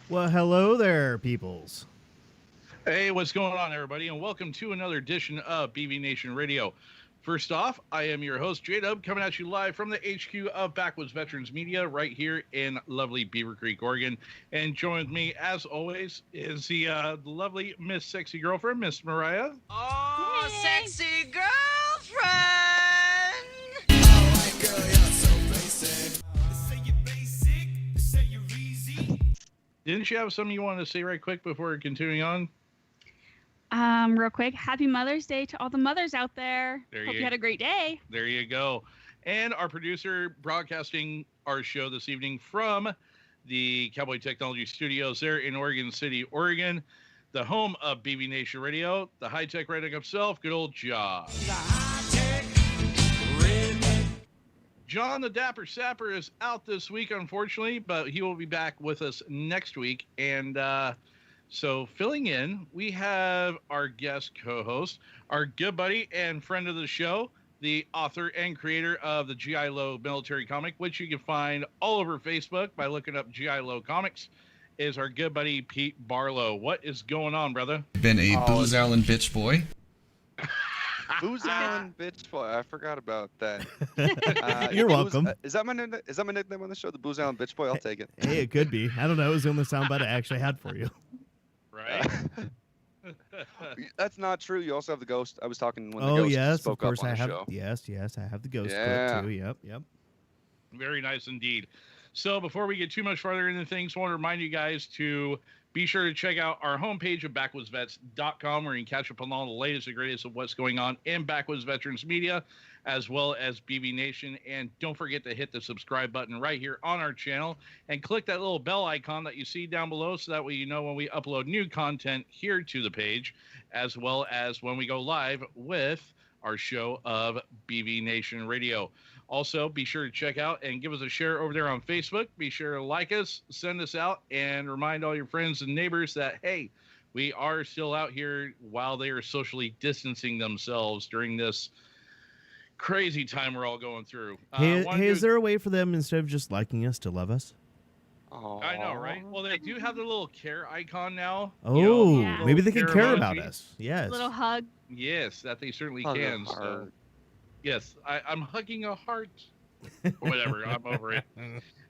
Well, hello there, peoples. Hey, what's going on, everybody, and welcome to another edition of BV Nation Radio. First off, I am your host, Jade Lopez, coming at you live from the HQ of Backwoods Veterans Media right here in lovely Beaver Creek, Oregon. And join with me, as always, is the lovely Miss Sexy Girlfriend, Miss Mariah. Oh, hey. Sexy girlfriend! Alright, girl, you're so basic. Say you're basic, say you're easy. Didn't you have something you wanted to say right quick before continuing on? Real quick, happy Mother's Day to all the mothers out there. Hope you had a great day. There you go. And our producer broadcasting our show this evening from the Cowboy Technology Studios there in Oregon City, Oregon, the home of BV Nation Radio, the high-tech redneck himself, good old John. The high-tech redneck. John the Dapper Sapper is out this week, unfortunately, but he will be back with us next week. And so filling in, we have our guest co-host, our good buddy and friend of the show, the author and creator of the G.I. Low military comic, which you can find all over Facebook by looking up G.I. Low Comics, is our good buddy Pete Barlow. What is going on, brother? Been a Booze Allen bitch boy. Booze Allen bitch boy. I forgot about that. You're welcome. Is that my nickname on the show? The Booze Allen bitch boy. I'll take it. Hey, it could be. I don't know. It was the only soundbite I actually had for you. Right. That's not true. You also have the ghost. I was talking when the Oh ghost yes, spoke of course up on I the have. show. Yes, I have the ghost Yeah. clip too. Yep. Very nice indeed. So before we get too much farther into things, I want to remind you guys to be sure to check out our homepage of backwoodsvets.com, where you can catch up on all the latest and greatest of what's going on in Backwoods Veterans Media, as well as BV Nation. And don't forget to hit the subscribe button right here on our channel and click that little bell icon that you see down below, so that way you know when we upload new content here to the page, as well as when we go live with our show of BV Nation Radio. Also, be sure to check out and give us a share over there on Facebook. Be sure to like us, send us out, and remind all your friends and neighbors that, hey, we are still out here while they are socially distancing themselves during this crazy time we're all going through. Hey, is there a way for them, instead of just liking us, to love us? I know, right? Well, they do have the little care icon now. Oh, Yeah. maybe they can care emoji. about us. Yes. Little hug. Yes, that they certainly Hug a can. So, heart. yes, I'm hugging a heart. Whatever, I'm over it.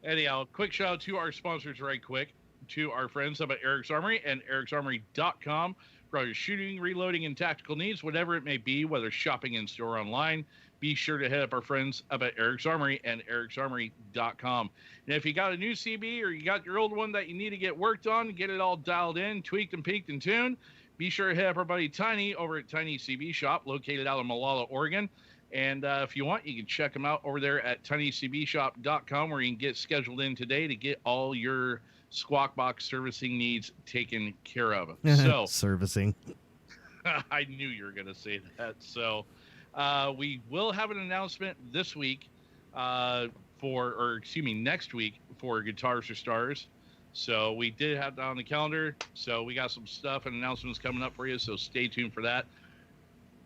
Anyhow, quick shout out to our sponsors right quick. To our friends up at Eric's Armory and ericsarmory.com for all your shooting, reloading, and tactical needs, whatever it may be, whether shopping in store or online. Be sure to hit up our friends up at Eric's Armory and ericsarmory.com. And if you got a new CB or you got your old one that you need to get worked on, get it all dialed in, tweaked and peaked and tuned, be sure to hit up our buddy Tiny over at Tiny CB Shop, located out in Molalla, Oregon. And if you want, you can check them out over there at tinycbshop.com, where you can get scheduled in today to get all your Squawk Box servicing needs taken care of. So Servicing. I knew you were going to say that. So we will have an announcement this week next week for Guitars for Stars. So we did have that on the calendar. So we got some stuff and announcements coming up for you. So stay tuned for that.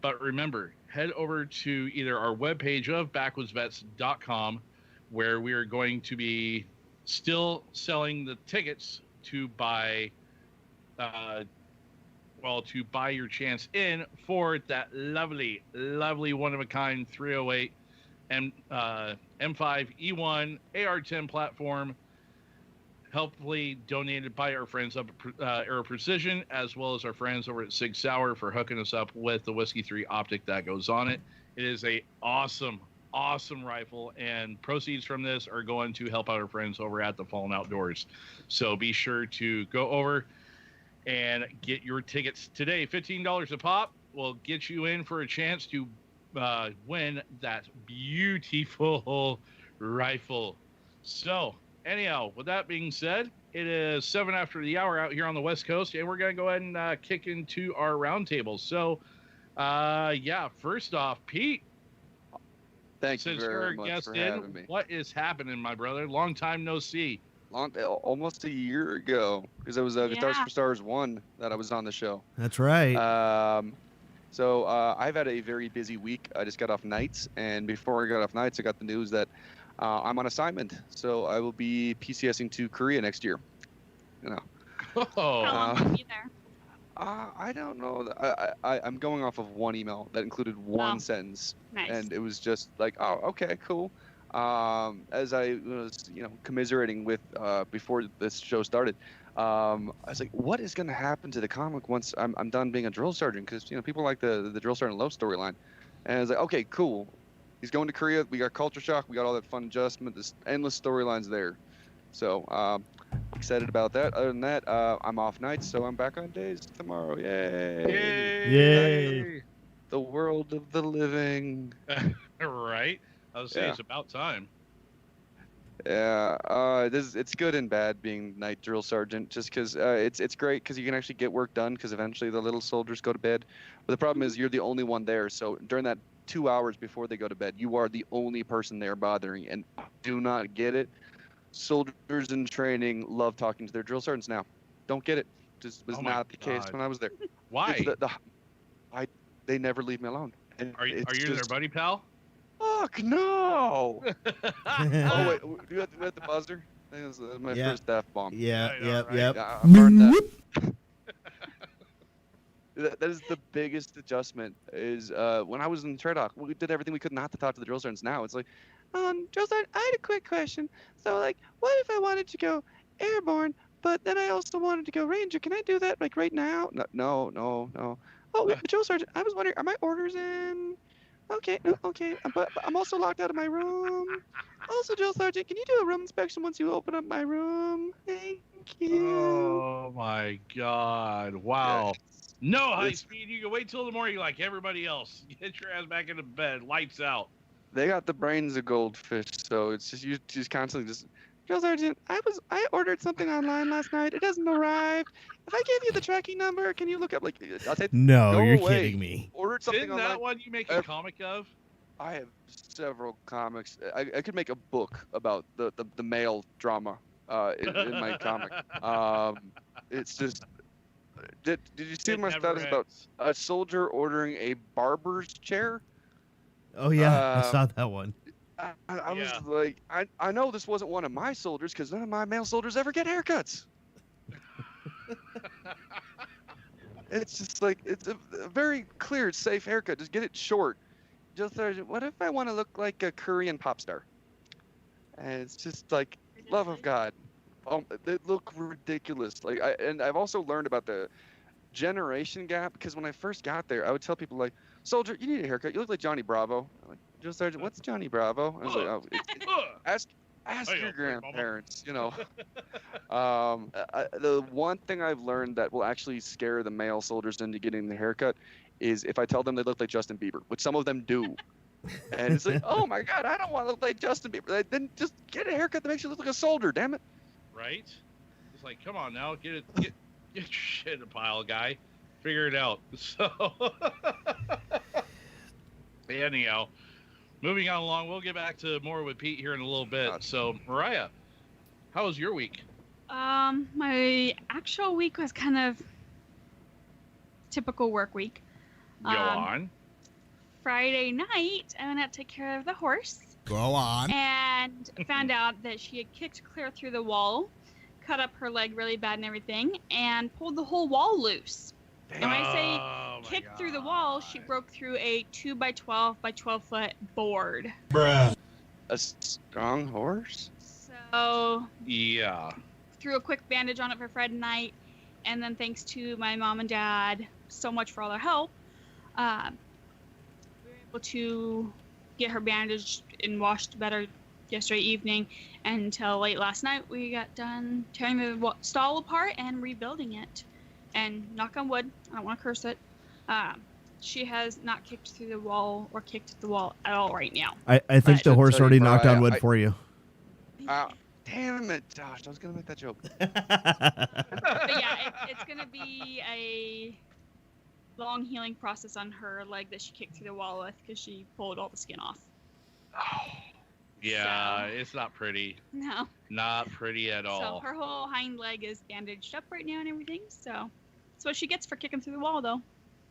But remember, head over to either our webpage of backwoodsvets.com, where we are going to be still selling the tickets to buy your chance in for that lovely one-of-a-kind 308 M5E1 AR-10 platform, helpfully donated by our friends up at Aero Precision, as well as our friends over at Sig Sauer for hooking us up with the Whiskey 3 optic that goes on it. It is a awesome rifle, and proceeds from this are going to help out our friends over at the Fallen Outdoors. So be sure to go over and get your tickets today. $15 a pop will get you in for a chance to win that beautiful rifle. So anyhow, with that being said, it is 7 after the hour out here on the West Coast, and we're going to go ahead and kick into our roundtable. So, first off, Pete, Thank you since very you're a much guest for in, having me. what is happening, my brother? Long time no see. Almost a year ago, because it was Guitars Yeah. for Stars 1 that I was on the show. That's right. So I've had a very busy week. I just got off nights, and before I got off nights, I got the news that I'm on assignment. So I will be PCSing to Korea next year. You know. Oh, How long will you be there? I don't know. I'm going off of one email that included one sentence, Nice. and it was just like, oh, okay, cool. As I was, commiserating with before this show started, I was like, what is going to happen to the comic once I'm done being a drill sergeant? Because people like the drill sergeant love storyline, and I was like, okay, cool. He's going to Korea. We got culture shock. We got all that fun adjustment. There's endless storylines there. So excited about that. Other than that, I'm off nights, so I'm back on days tomorrow. Yay! Yay. The world of the living. right. I was saying it's about time. Yeah, it's good and bad being night drill sergeant, just because it's great because you can actually get work done because eventually the little soldiers go to bed. But the problem is you're the only one there, so during that 2 hours before they go to bed, you are the only person there bothering, and do not get it. Soldiers in training love talking to their drill sergeants now. Don't get it. Just was not the case when I was there. Why? They never leave me alone. And Are you it's their just, buddy pal? Fuck no! Oh wait, do you have the buzzer? I think that was my first F-bomb. Yeah, I know, right? yep. I burned that. That is the biggest adjustment. Is when I was in Tradoc, we did everything we could not to talk to the drill sergeants. Now it's like, drill sergeant, I had a quick question. So like, what if I wanted to go airborne, but then I also wanted to go ranger? Can I do that like right now? No. Oh, drill sergeant, I was wondering, are my orders in? Okay, but I'm also locked out of my room. Also, drill sergeant, can you do a room inspection once you open up my room? Thank you. Oh my God! Wow. Yes. No high speed. You can wait till the morning like everybody else. Get your ass back into bed. Lights out. They got the brains of goldfish, so it's just you just constantly just. Drill sergeant, I ordered something online last night. It hasn't arrived. If I gave you the tracking number, can you look up I'll say, No, go you're away. kidding me. Ordered something Isn't online. that one you make a comic of? I have several comics. I could make a book about the male drama in my comic. It's just. Did you see my status about a soldier ordering a barber's chair? Oh yeah, I saw that one. I was Yeah. like, I know this wasn't one of my soldiers because none of my male soldiers ever get haircuts. It's just like, it's a very clear, safe haircut. Just get it short. Just what if I want to look like a Korean pop star? And it's just like, love of God. They look ridiculous. Like, I've also learned about the generation gap because when I first got there, I would tell people like, "Soldier, you need a haircut. You look like Johnny Bravo." I'm like, "Joe Sergeant, what's Johnny Bravo?" I was like, "Oh, ask Hey, your okay, mama." grandparents." You know. The one thing I've learned that will actually scare the male soldiers into getting the haircut is if I tell them they look like Justin Bieber, which some of them do. And it's like, oh my God, I don't want to look like Justin Bieber. Then just get a haircut that makes you look like a soldier, damn it. Right? It's like, come on now, get your shit in a pile, guy. Figure it out. So, anyhow, moving on along, we'll get back to more with Pete here in a little bit. So, Mariah, how was your week? My actual week was kind of typical work week. Go on. Friday night, I went out to take care of the horse. Go on. And found out that she had kicked clear through the wall, cut up her leg really bad and everything, and pulled the whole wall loose. And when I say kicked through the wall, she broke through a 2x12 by 12 foot board. Bruh. A strong horse? So Yeah. threw a quick bandage on it for Friday night, and then thanks to my mom and dad so much for all their help, we were able to get her bandaged and washed better yesterday evening, and until late last night we got done tearing the stall apart and rebuilding it. And knock on wood, I don't want to curse it, she has not kicked through the wall or kicked at the wall at all right now. I think the horse Tell you, already knocked on Mariah, wood for you. Damn it, Josh, I was going to make that joke. But yeah, it's going to be a long healing process on her leg that she kicked through the wall with because she pulled all the skin off. Yeah, So- it's not pretty. No. Not pretty at So all. her whole hind leg is bandaged up right now and everything. So that's what she gets for kicking through the wall, though.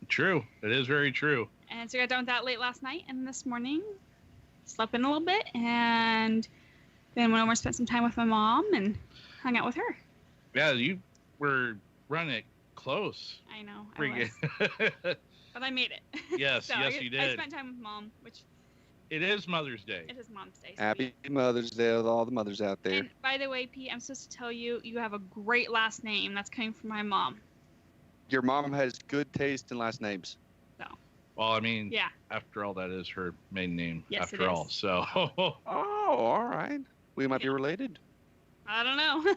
True. It is very true. And so I got done with that late last night, and this morning slept in a little bit, and then went over and spent some time with my mom and hung out with her. Yeah, you were running it close. I know. I Pretty was. good. But I made it. Yes, So yes, I you I did. spent time with mom, which It is Mother's Day. it is Mom's Day. So Happy Mother's Day to all the mothers out there. And by the way, Pete, I'm supposed to tell you, you have a great last name. That's coming from my mom. Your mom has good taste in last names. Well, I mean, Yeah. after all, that is her maiden name. Yes, it after all, is. so Oh, all right. We might be related. I don't know.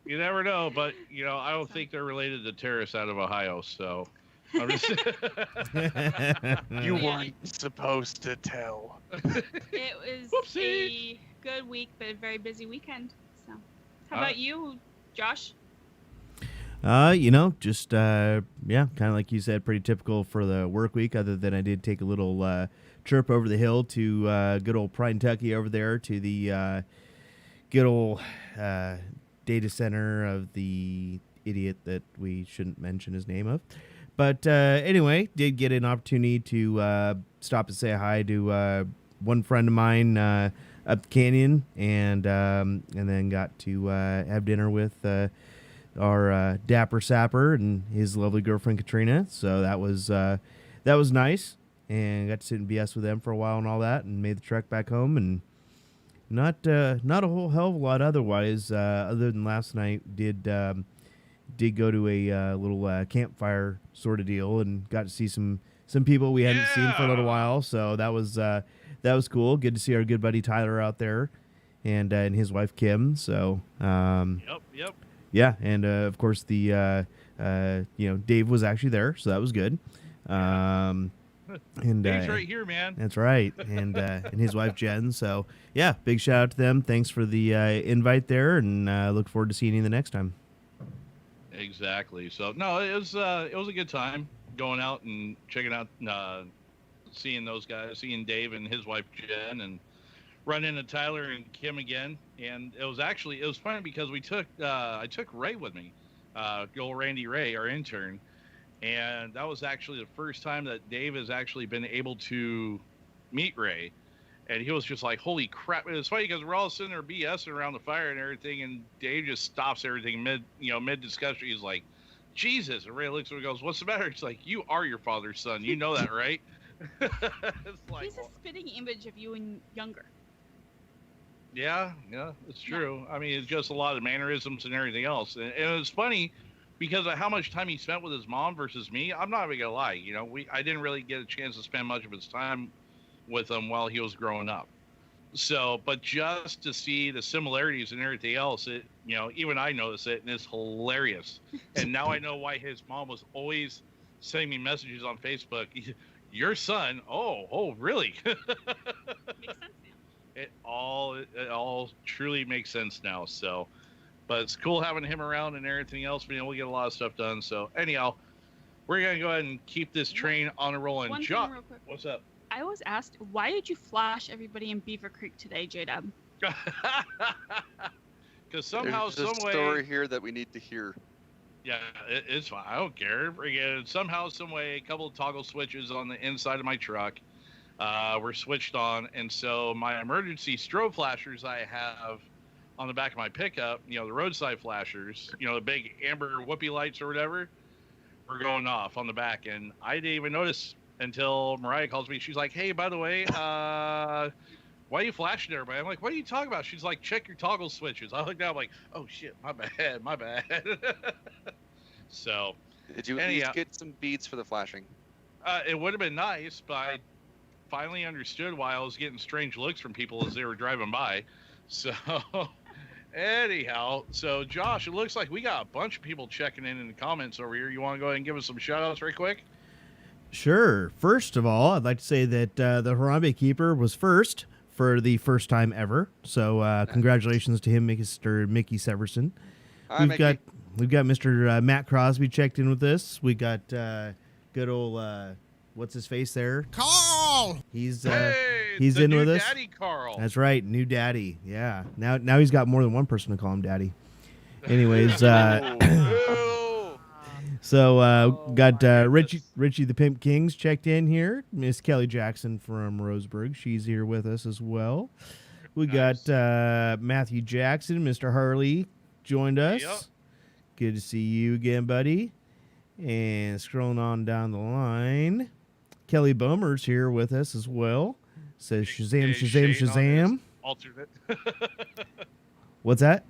you never know. But I don't think they're related to terrorists out of Ohio. So I'm just You Yeah. weren't supposed to tell. It was Whoopsie. a good week, but a very busy weekend. So, how about you, Josh? Just kind of like you said, pretty typical for the work week. Other than I did take a little trip over the hill to good old Pride, Kentucky, over there to the good old data center of the idiot that we shouldn't mention his name of. But anyway, did get an opportunity to stop and say hi to one friend of mine up the canyon, and then got to have dinner with our dapper sapper and his lovely girlfriend Katrina. So that was nice, and got to sit and BS with them for a while and all that, and made the trek back home. And not a whole hell of a lot otherwise, other than last night did go to a little campfire sort of deal and got to see some people we hadn't seen for a little while. So that was cool. Good to see our good buddy Tyler out there, and his wife Kim. So Yep. yeah, and of course the Dave was actually there, so that was good. And Dave's right here, man. that's right, and his wife Jen. So yeah, big shout out to them. Thanks for the invite there, and look forward to seeing you the next time. Exactly. So no, it was a good time going out and checking out, seeing those guys, seeing Dave and his wife Jen, and run into Tyler and Kim again. And it was funny because I took Ray with me, good old Randy Ray, our intern, and that was actually the first time that Dave has actually been able to meet Ray. And he was just like, holy crap. And it's funny because we're all sitting there BSing around the fire and everything. And Dave just stops everything mid discussion. He's like, Jesus. And Ray looks at him and goes, what's the matter? It's like, you are your father's son. You know that, right? It's like, He's a spitting image of you and younger. yeah, it's true. I mean, it's just a lot of mannerisms and everything else. And it's funny because of how much time he spent with his mom versus me. I'm not even going to lie. I didn't really get a chance to spend much of his time with him while he was growing up. So, but just to see the similarities and everything else, even I notice it, and it's hilarious. And now I know why his mom was always sending me messages on Facebook. Your son? Oh, really? Makes sense now. It all truly makes sense now. So, but it's cool having him around and everything else. Being able to get a lot of stuff done. So, anyhow, we're gonna go ahead and keep this train on a rolling. One Josh, thing real quick. what's up? I was asked, why did you flash everybody in Beaver Creek today, J-Dub? Because somehow, There's a some way, story here that we need to hear. yeah, it's fine. I don't care. Again, somehow, some way, a couple of toggle switches on the inside of my truck were switched on, and so my emergency strobe flashers I have on the back of my pickup, the roadside flashers, the big amber whoopee lights or whatever, were going off on the back, and I didn't even notice until Mariah calls me. She's like, hey, by the way, why are you flashing everybody? I'm like, what are you talking about? She's like, check your toggle switches. I look down, I'm like, oh shit, my bad. So Did you at least get some beads for the flashing? it would have been nice, but I finally understood why I was getting strange looks from people as they were driving by. So anyhow, so Josh, it looks like we got a bunch of people checking in the comments over here. You want to go ahead and give us some shout outs right quick? Sure. First of all, I'd like to say that the Harambe Keeper was first for the first time ever. So congratulations to him, Mr. Mickey Severson. Hi, We've Mickey. got Mr. Matt Crosby checked in with us. We got good old what's his face there? Carl! He's Hey, he's the in new with us. Daddy Carl. That's right, new daddy. Yeah. Now he's got more than one person to call him daddy. Anyways, Oh. so got Richie the Pimp Kings checked in here. Miss Kelly Jackson from Roseburg, she's here with us as well. We Nice. got Matthew Jackson, Mr. Harley joined us. Yep. Good to see you again, buddy. And scrolling on down the line, Kelly Bomer's here with us as well. Says Shazam, Shane Shazam, on Shazam. his alternate. What's that?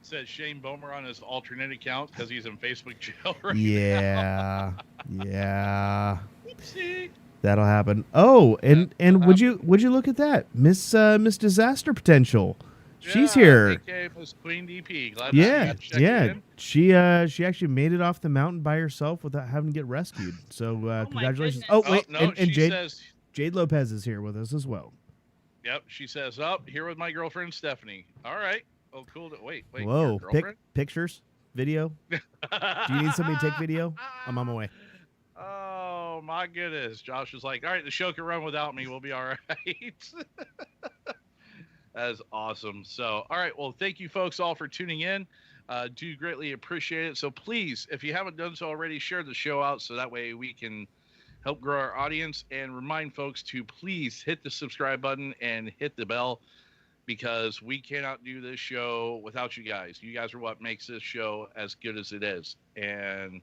Says Shane Bomer on his alternate account because he's in Facebook jail right Yeah. Yeah. now. Oopsie. That'll happen. Oh, and would you look at that? Miss Disaster Potential. She's Yeah, here. AKA Miss Queen DP. Glad to have Yeah. you checking Yeah. in. She actually made it off the mountain by herself without having to get rescued. So congratulations. goodness. Oh, wait, no, and she Jade says, Jade Lopez is here with us as well. yep, she says, here with my girlfriend Stephanie. All right. Oh, cool. Wait. Whoa, your girlfriend? pictures, video. Do you need somebody to take video? I'm on my way. Oh my goodness. Josh is like, all right, the show can run without me. We'll be all right. That is awesome. So, all right. Well, thank you folks all for tuning in. Do greatly appreciate it. So please, if you haven't done so already, share the show out so that way we can help grow our audience, and remind folks to please hit the subscribe button and hit the bell, because we cannot do this show without you guys. You guys are what makes this show as good as it is. And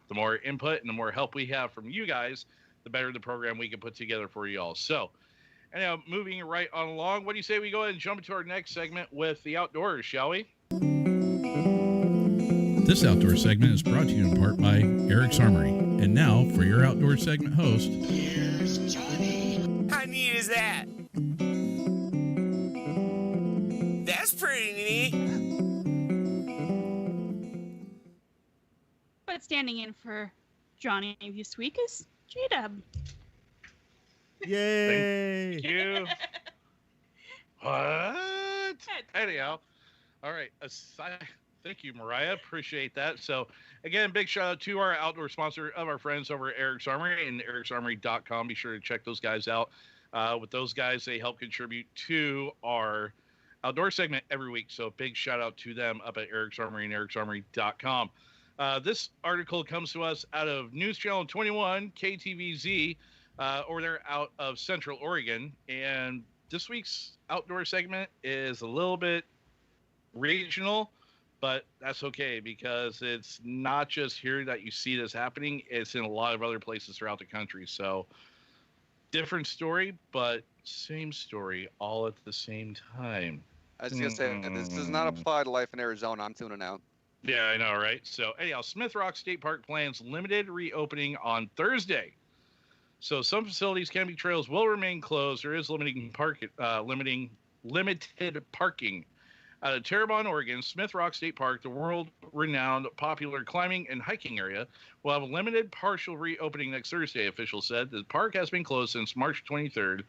the more input and the more help we have from you guys, the better the program we can put together for you all. So, anyhow, moving right on along, what do you say we go ahead and jump into our next segment with the outdoors, shall we? This outdoor segment is brought to you in part by Eric's Armory. And now, for your outdoor segment host, How neat is that? That's pretty neat. But standing in for Johnny this week is J-Dub. Yay! Thank you. What? Anyhow, all right. Thank you, Mariah. Appreciate that. So, again, big shout out to our outdoor sponsor of our friends over at Eric's Armory and ericsarmory.com. Be sure to check those guys out. With those guys, they help contribute to our outdoor segment every week. So, big shout out to them up at Eric's Armory and ericsarmory.com. This article comes to us out of News Channel 21, KTVZ, over there out of Central Oregon. And this week's outdoor segment is a little bit regional, but that's okay because it's not just here that you see this happening. It's in a lot of other places throughout the country. So different story, but same story all at the same time. I was gonna say this does not apply to life in Arizona. I'm tuning out. Yeah, I know, right? So anyhow, Smith Rock State Park plans limited reopening on Thursday. So some facilities, camping trails will remain closed. There is limited parking. Out of Terrebonne, Oregon, Smith Rock State Park, the world-renowned popular climbing and hiking area, will have a limited partial reopening next Thursday, officials said. The park has been closed since March 23rd,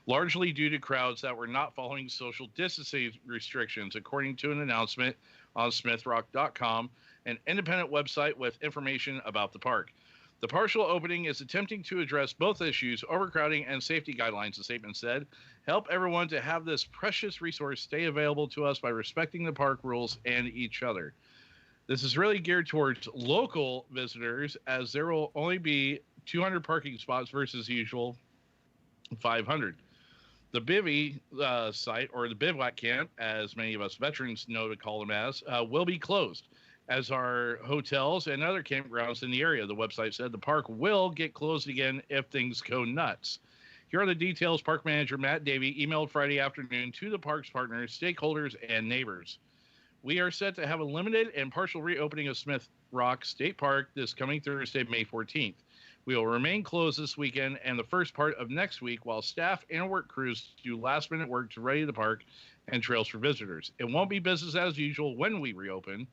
largely due to crowds that were not following social distancing restrictions, according to an announcement on smithrock.com, an independent website with information about the park. The partial opening is attempting to address both issues, overcrowding and safety guidelines, the statement said. Help everyone to have this precious resource stay available to us by respecting the park rules and each other. This is really geared towards local visitors, as there will only be 200 parking spots versus usual 500. The bivvy site, or the bivouac camp, as many of us veterans know to call them as, will be closed, as are hotels and other campgrounds in the area. The website said the park will get closed again if things go nuts. Here are the details. Park manager Matt Davey emailed Friday afternoon to the park's partners, stakeholders, and neighbors. We are set to have a limited and partial reopening of Smith Rock State Park this coming Thursday, May 14th. We will remain closed this weekend and the first part of next week while staff and work crews do last-minute work to ready the park and trails for visitors. It won't be business as usual when we reopen,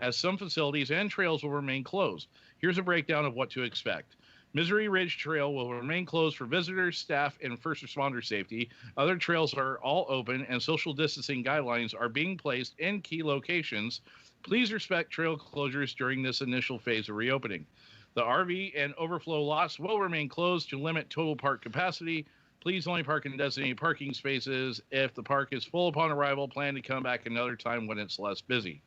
as some facilities and trails will remain closed. Here's a breakdown of what to expect. Misery Ridge Trail will remain closed for visitors, staff, and first responder safety. Other trails are all open, and social distancing guidelines are being placed in key locations. Please respect trail closures during this initial phase of reopening. The RV and overflow lots will remain closed to limit total park capacity. Please only park in designated parking spaces. If the park is full upon arrival, plan to come back another time when it's less busy.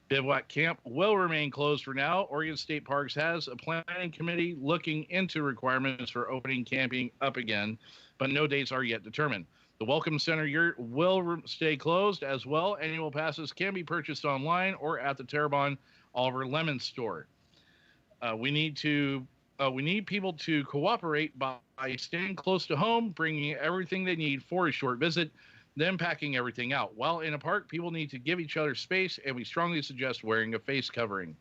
Bivouac camp will remain closed for now. Oregon State Parks has a planning committee looking into requirements for opening camping up again, but no dates are yet determined. The Welcome Center yurt will stay closed as well. Annual passes can be purchased online or at the Terrebonne Oliver Lemon store. We need people to cooperate by staying close to home, bringing everything they need for a short visit, then packing everything out. While in a park, people need to give each other space, and we strongly suggest wearing a face covering.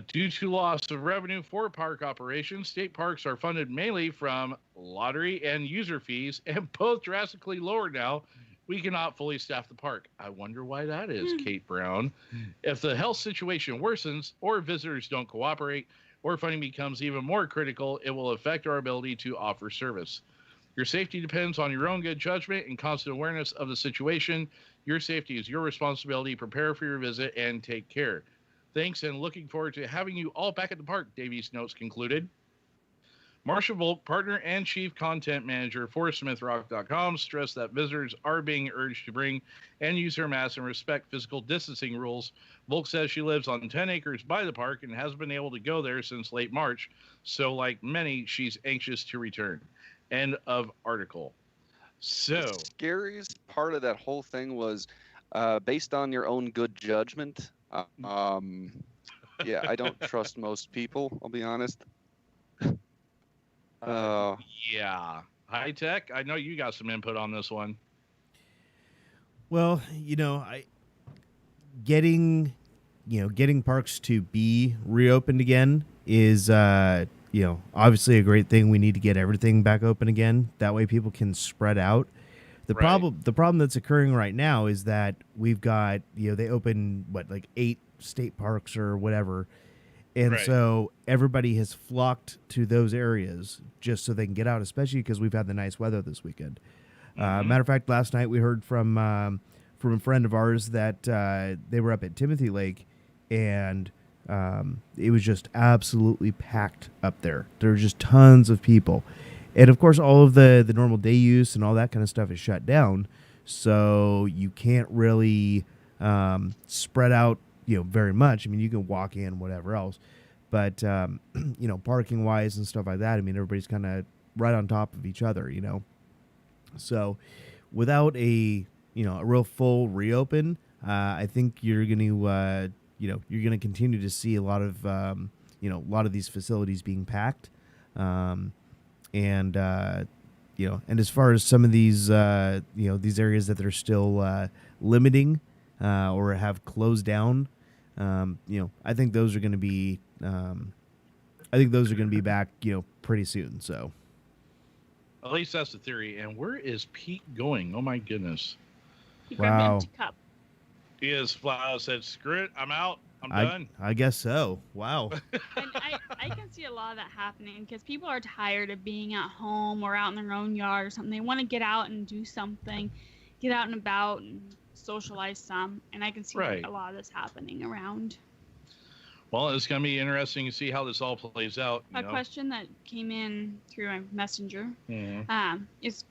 Due to loss of revenue for park operations, state parks are funded mainly from lottery and user fees, and both drastically lower now. We cannot fully staff the park. I wonder why that is, Kate Brown. If the health situation worsens or visitors don't cooperate or funding becomes even more critical, it will affect our ability to offer service. Your safety depends on your own good judgment and constant awareness of the situation. Your safety is your responsibility. Prepare for your visit and take care. Thanks, and looking forward to having you all back at the park, Davies' notes concluded. Marcia Volk, partner and chief content manager for SmithRock.com, stressed that visitors are being urged to bring and use their masks and respect physical distancing rules. Volk says she lives on 10 acres by the park and hasn't been able to go there since late March, so like many, she's anxious to return. End of article. So the scariest part of that whole thing was based on your own good judgment. Yeah, I don't trust most people, I'll be honest. Yeah. High Tech, I know you got some input on this one. Well, getting parks to be reopened again is obviously a great thing. We need to get everything back open again. That way people can spread out. The problem that's occurring right now is that we've got, they open 8 state parks or whatever. And so everybody has flocked to those areas just so they can get out, especially because we've had the nice weather this weekend. Matter of fact, last night we heard from a friend of ours that they were up at Timothy Lake, and it was just absolutely packed up there. There were just tons of people. And, of course, all of the normal day use and all that kind of stuff is shut down, so you can't really spread out very much. I mean, you can walk in, whatever else. But, parking-wise and stuff like that, I mean, everybody's kind of right on top of each other, So without a real full reopen, I think you're going to you're going to continue to see a lot of these facilities being packed, and as far as some of these these areas that they're still limiting or have closed down, I think those are going to be back pretty soon. So At least that's the theory. And where is Pete going? Oh my goodness. He grabbed an empty cup. He is flat out said, "Screw it, I'm out. I'm done." I guess so. Wow. And I can see a lot of that happening because people are tired of being at home or out in their own yard or something. They want to get out and do something, get out and about and socialize some. And I can see a lot of this happening around. Well, it's going to be interesting to see how this all plays out. A question that came in through my messenger Mm-hmm. is,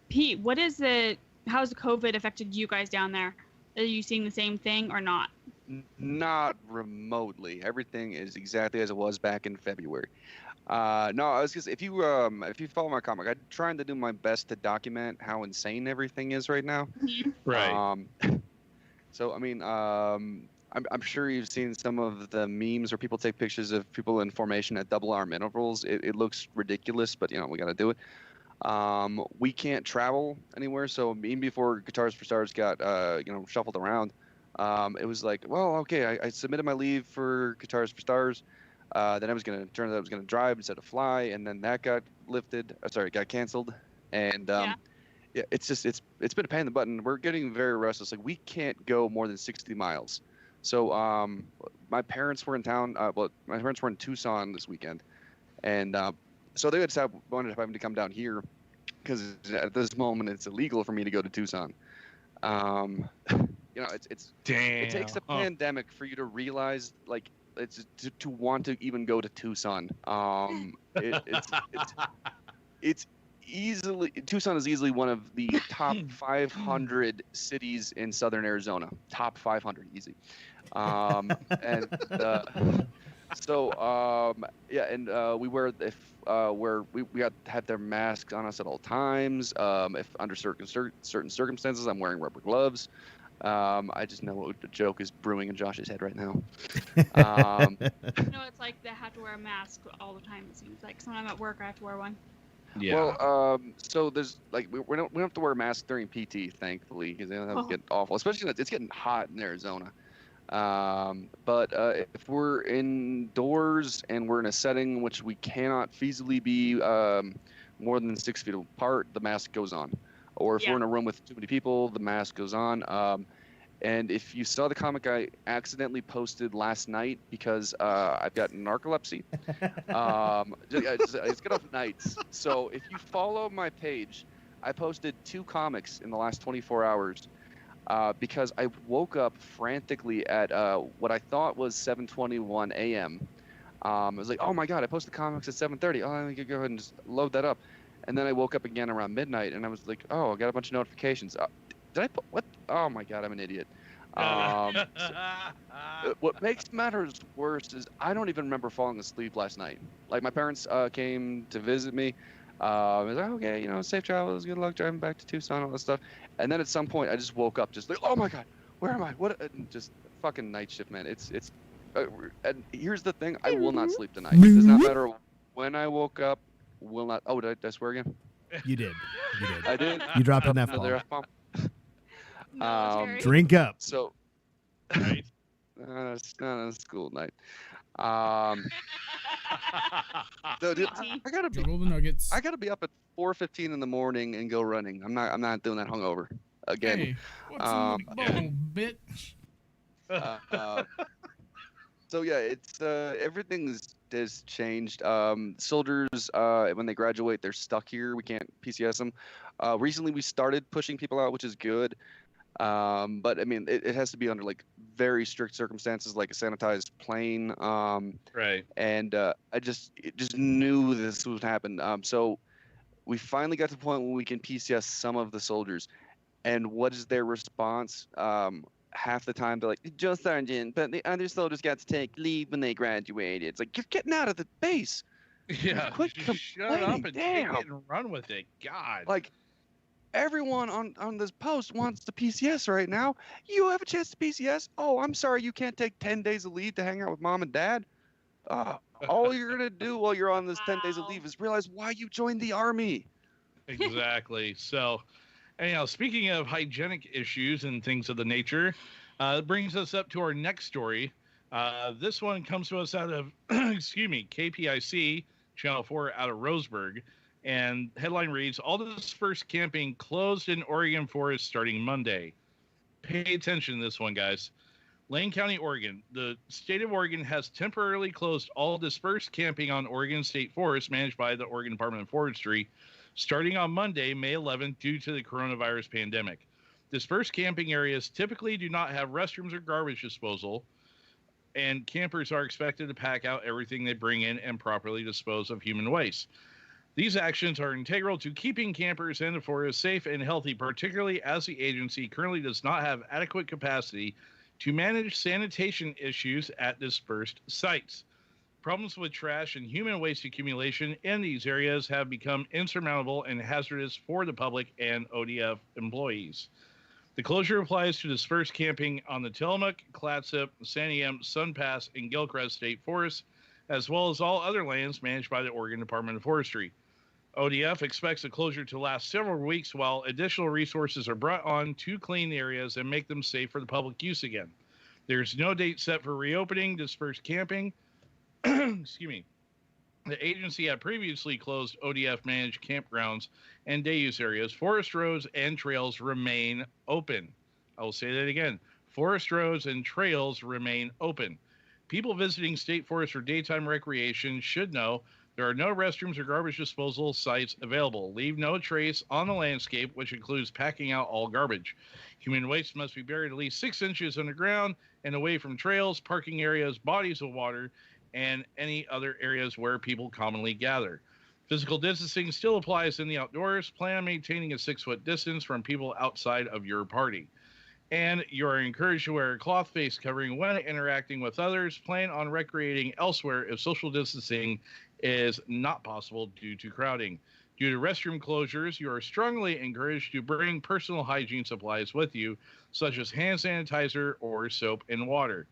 Pete, how has COVID affected you guys down there? Are you seeing the same thing or not? Not remotely. Everything is exactly as it was back in February. No, I was just if you follow my comic, I'm trying to do my best to document how insane everything is right now. Right. So I mean, I'm sure you've seen some of the memes where people take pictures of people in formation at double arm intervals. It looks ridiculous, but we got to do it. We can't travel anywhere, so even before Guitars for Stars got shuffled around, it was like, well, okay, I submitted my leave for Guitars for Stars. Then turns out I was gonna drive instead of fly, and then that got lifted. Got canceled, and it's been a pain in the butt. We're getting very restless. Like we can't go more than 60 miles. So my parents were in town. My parents were in Tucson this weekend, and so they wanted to have to come down here because at this moment it's illegal for me to go to Tucson. It takes a pandemic for you to realize like it's to want to even go to Tucson. Tucson is easily one of the top 500 cities in southern Arizona. Top 500 easy. We wear we had their masks on us at all times. If under certain circumstances, I'm wearing rubber gloves. I just know what the joke is brewing in Josh's head right now. It's like they have to wear a mask all the time. It seems like when I'm at work, I have to wear one. Yeah. Well, so there's like we don't have to wear a mask during PT, thankfully, because that would get awful. Especially it's getting hot in Arizona. But if we're indoors and we're in a setting in which we cannot feasibly be more than 6 feet apart, the mask goes on. Or if we're in a room with too many people, the mask goes on. And if you saw the comic I accidentally posted last night because I've got narcolepsy, it's get off nights. So if you follow my page, I posted 2 comics in the last 24 hours because I woke up frantically at what I thought was 7:21 a.m. I was like, oh my God, I posted comics at 7:30. Oh, let me go ahead and just load that up. And then I woke up again around midnight, and I was like, oh, I got a bunch of notifications. Did I put what? Oh my God, I'm an idiot. What makes matters worse is I don't even remember falling asleep last night. Like my parents came to visit me. I was like, okay, safe travels, good luck driving back to Tucson, all that stuff. And then at some point, I just woke up, just like, oh my God, where am I? What? Just fucking night shift, man. It's. And here's the thing, I will not sleep tonight. It does not matter when I woke up. Will not. Oh, did I swear again? You did. I did. You dropped an Another F-bomb. Military. Drink up. So. Right. It's not a school night. No, dude, I gotta be. Juggle the nuggets. I gotta be up at 4:15 in the morning and go running. I'm not doing that hungover again. Hey, what's in the bowl, bitch? So yeah, it's everything's has changed. Soldiers, when they graduate, they're stuck here. We can't PCS them. Recently, we started pushing people out, which is good. But I mean, it has to be under like very strict circumstances, like a sanitized plane. Right. And I just knew this would happen. So we finally got to the point where we can PCS some of the soldiers. And what is their response? Half the time they're like, Joe Sergeant, but the other soldiers got to take leave when they graduated. It's like, you're getting out of the base. Yeah. Quit Just shut up and take it and run with it. God. Like, everyone on this post wants to PCS right now. You have a chance to PCS. Oh, I'm sorry, you can't take 10 days of leave to hang out with mom and dad. All you're gonna do while you're on this 10 days of leave is realize why you joined the army. Exactly. So, anyhow, speaking of hygienic issues and things of the nature, it brings us up to our next story. This one comes to us out of, excuse me, KPIC, Channel 4 out of Roseburg. And headline reads, all dispersed camping closed in Oregon forest starting Monday. Pay attention to this one, guys. Lane County, Oregon. The state of Oregon has temporarily closed all dispersed camping on Oregon State Forest managed by the Oregon Department of Forestry starting on Monday, May 11th, due to the coronavirus pandemic. Dispersed camping areas typically do not have restrooms or garbage disposal, and campers are expected to pack out everything they bring in and properly dispose of human waste. These actions are integral to keeping campers in the forest safe and healthy, particularly as the agency currently does not have adequate capacity to manage sanitation issues at dispersed sites. Problems with trash and human waste accumulation in these areas have become insurmountable and hazardous for the public and ODF employees. The closure applies to dispersed camping on the Tillamook, Clatsop, Santiam, Sun Pass, and Gilchrist State Forests, as well as all other lands managed by the Oregon Department of Forestry. ODF expects the closure to last several weeks while additional resources are brought on to clean the areas and make them safe for the public use again. There's no date set for reopening dispersed camping. Excuse me. The agency had previously closed ODF-managed campgrounds and day use areas. Forest roads and trails remain open. I will say that again. Forest roads and trails remain open. People visiting state forests for daytime recreation should know there are no restrooms or garbage disposal sites available. Leave no trace on the landscape, which includes packing out all garbage. Human waste must be buried at least 6 inches underground and away from trails, parking areas, bodies of water, and any other areas where people commonly gather. Physical distancing still applies in the outdoors. Plan on maintaining a 6-foot distance from people outside of your party. And you are encouraged to wear a cloth face covering when interacting with others. Plan on recreating elsewhere if social distancing is not possible due to crowding. Due to restroom closures, you are strongly encouraged to bring personal hygiene supplies with you, such as hand sanitizer or soap and water.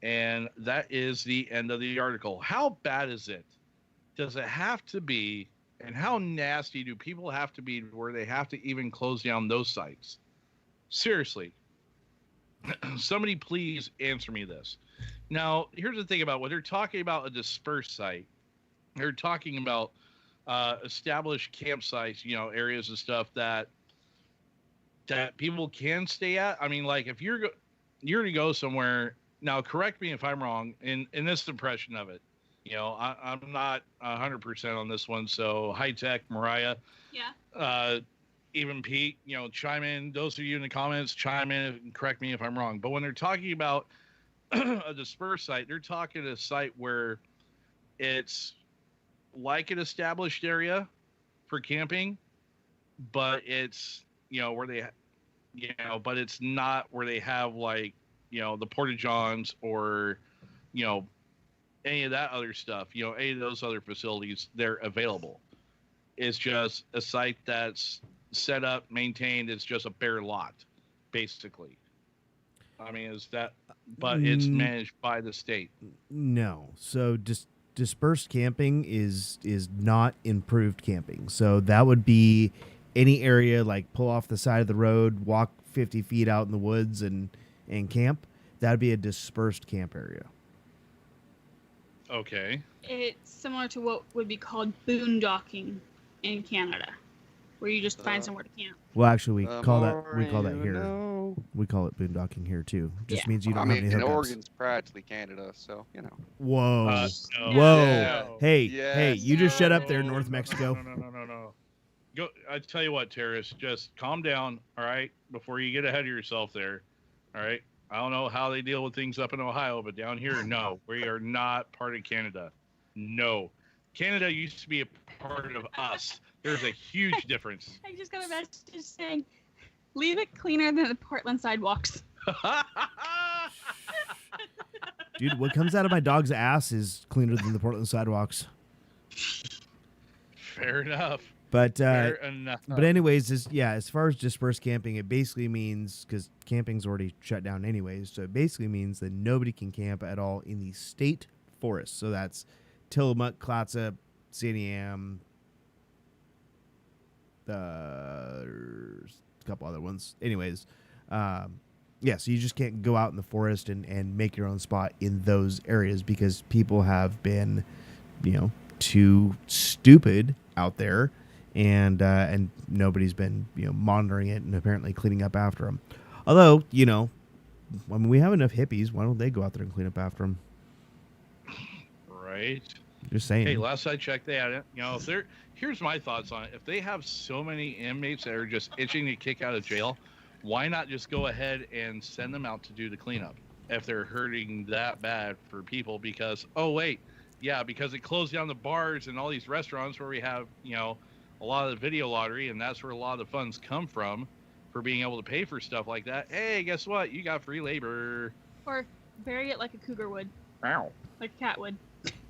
And that is the end of the article. How bad is it? Does it have to be? And how nasty do people have to be where they have to even close down those sites? Seriously. Somebody please answer me this. Now, here's the thing about when they're talking about a dispersed site, they're talking about established campsites, areas and stuff that people can stay at. I mean, like if you're to go somewhere. Now, correct me if I'm wrong in this impression of it. I'm not 100% on this one. So, high tech, Mariah. Yeah. Even Pete, chime in. Those of you in the comments, chime in and correct me if I'm wrong. But when they're talking about a dispersed site, they're talking a site where it's like an established area for camping, but it's, where they, but it's not where they have like, the porta-johns or, any of that other stuff, any of those other facilities, they're available. It's just a site that's set up, maintained. It's just a bare lot, basically. I mean, but it's managed by the state. No. So dispersed camping is not improved camping. So that would be any area like pull off the side of the road, walk 50 feet out in the woods and camp. That'd be a dispersed camp area. Okay. It's similar to what would be called boondocking in Canada, where you just find somewhere to camp. Well, actually, we call that here. We call it boondocking here too. Just means you don't have any hookups. Oregon's practically Canada, so Whoa, no. whoa! Yeah. Hey, you just shut up there, North Mexico. No. Go. I tell you what, Terrace, just calm down, all right, before you get ahead of yourself there, all right. I don't know how they deal with things up in Ohio, but down here, no, we are not part of Canada. No, Canada used to be a part of us. There's a huge difference. I just got a message saying, leave it cleaner than the Portland sidewalks. Dude, what comes out of my dog's ass is cleaner than the Portland sidewalks. Fair enough. But Fair enough. anyways, as far as dispersed camping, it basically means, because camping's already shut down anyways, so it basically means that nobody can camp at all in the state forest. So that's Tillamook, Clatsop, Santiam, there's a couple other ones. Anyways, so you just can't go out in the forest and make your own spot in those areas because people have been, too stupid out there. And nobody's been monitoring it and apparently cleaning up after them. Although we have enough hippies. Why don't they go out there and clean up after them? Right. Just saying. Hey, last I checked, they had it. If they're here's my thoughts on it. If they have so many inmates that are just itching to kick out of jail, why not just go ahead and send them out to do the cleanup if they're hurting that bad for people? Because because it closed down the bars and all these restaurants where we have a lot of the video lottery, and that's where a lot of the funds come from for being able to pay for stuff like that. Hey, guess what? You got free labor. Or bury it like a cougar would. Ow. Like a cat would.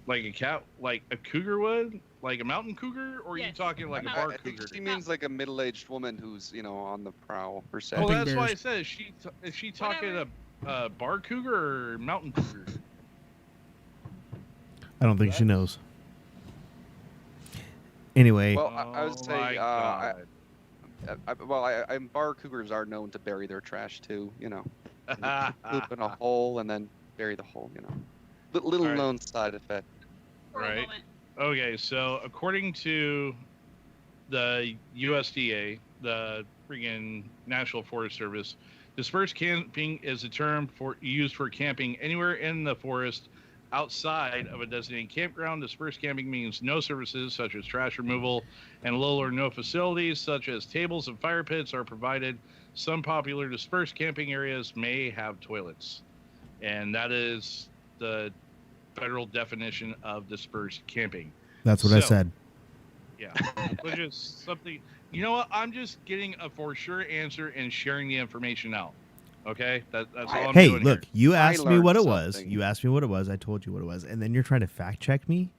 Like a cougar would? Like a mountain cougar? Or are you talking like a bar I think cougar? she means like a middle-aged woman who's, on the prowl, per se. Well, that's why I said, is she talking a bar cougar or mountain cougar? I don't think she knows. Anyway. Well, I would say, bar cougars are known to bury their trash too. Poop in a hole and then bury the hole. Little known side effect. Right. Okay, so according to the USDA, the friggin' National Forest Service, dispersed camping is a term used for camping anywhere in the forest outside of a designated campground. Dispersed camping means no services such as trash removal and little or no facilities such as tables and fire pits are provided. Some popular dispersed camping areas may have toilets, and that is the federal definition of dispersed camping. That's what I said. Yeah, which is something. You know what? I'm just getting a for sure answer and sharing the information out. Okay, that's all I'm doing. Hey, look, here. you asked me what it was. You asked me what it was. I told you what it was, and then you're trying to fact check me.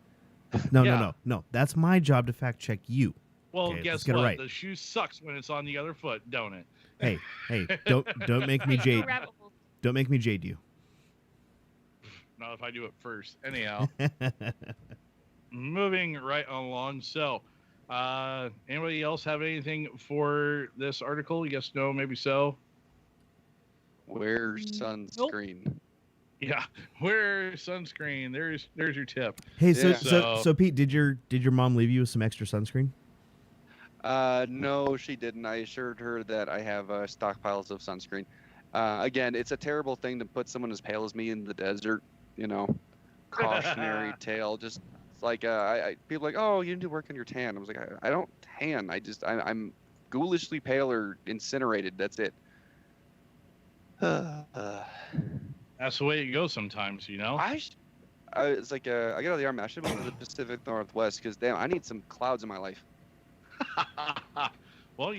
No. That's my job to fact check you. Well, okay, guess what? Right. The shoe sucks when it's on the other foot, don't it? Hey, don't make me jade. Don't make me jade you. Not if I do it first. Anyhow, moving right along. So, anybody else have anything for this article? Yes, no, maybe so. Wear sunscreen. Nope. Yeah, wear sunscreen. There's your tip. Hey, so Pete, did your mom leave you with some extra sunscreen? No, she didn't. I assured her that I have stockpiles of sunscreen. Again, it's a terrible thing to put someone as pale as me in the desert. Cautionary tale. Just like people are like, oh, you didn't do work on your tan. I was like, I don't tan. I'm ghoulishly pale or incinerated. That's it. That's the way it goes sometimes, It's like I get out of the army. I should move to the Pacific Northwest because damn, I need some clouds in my life. Well,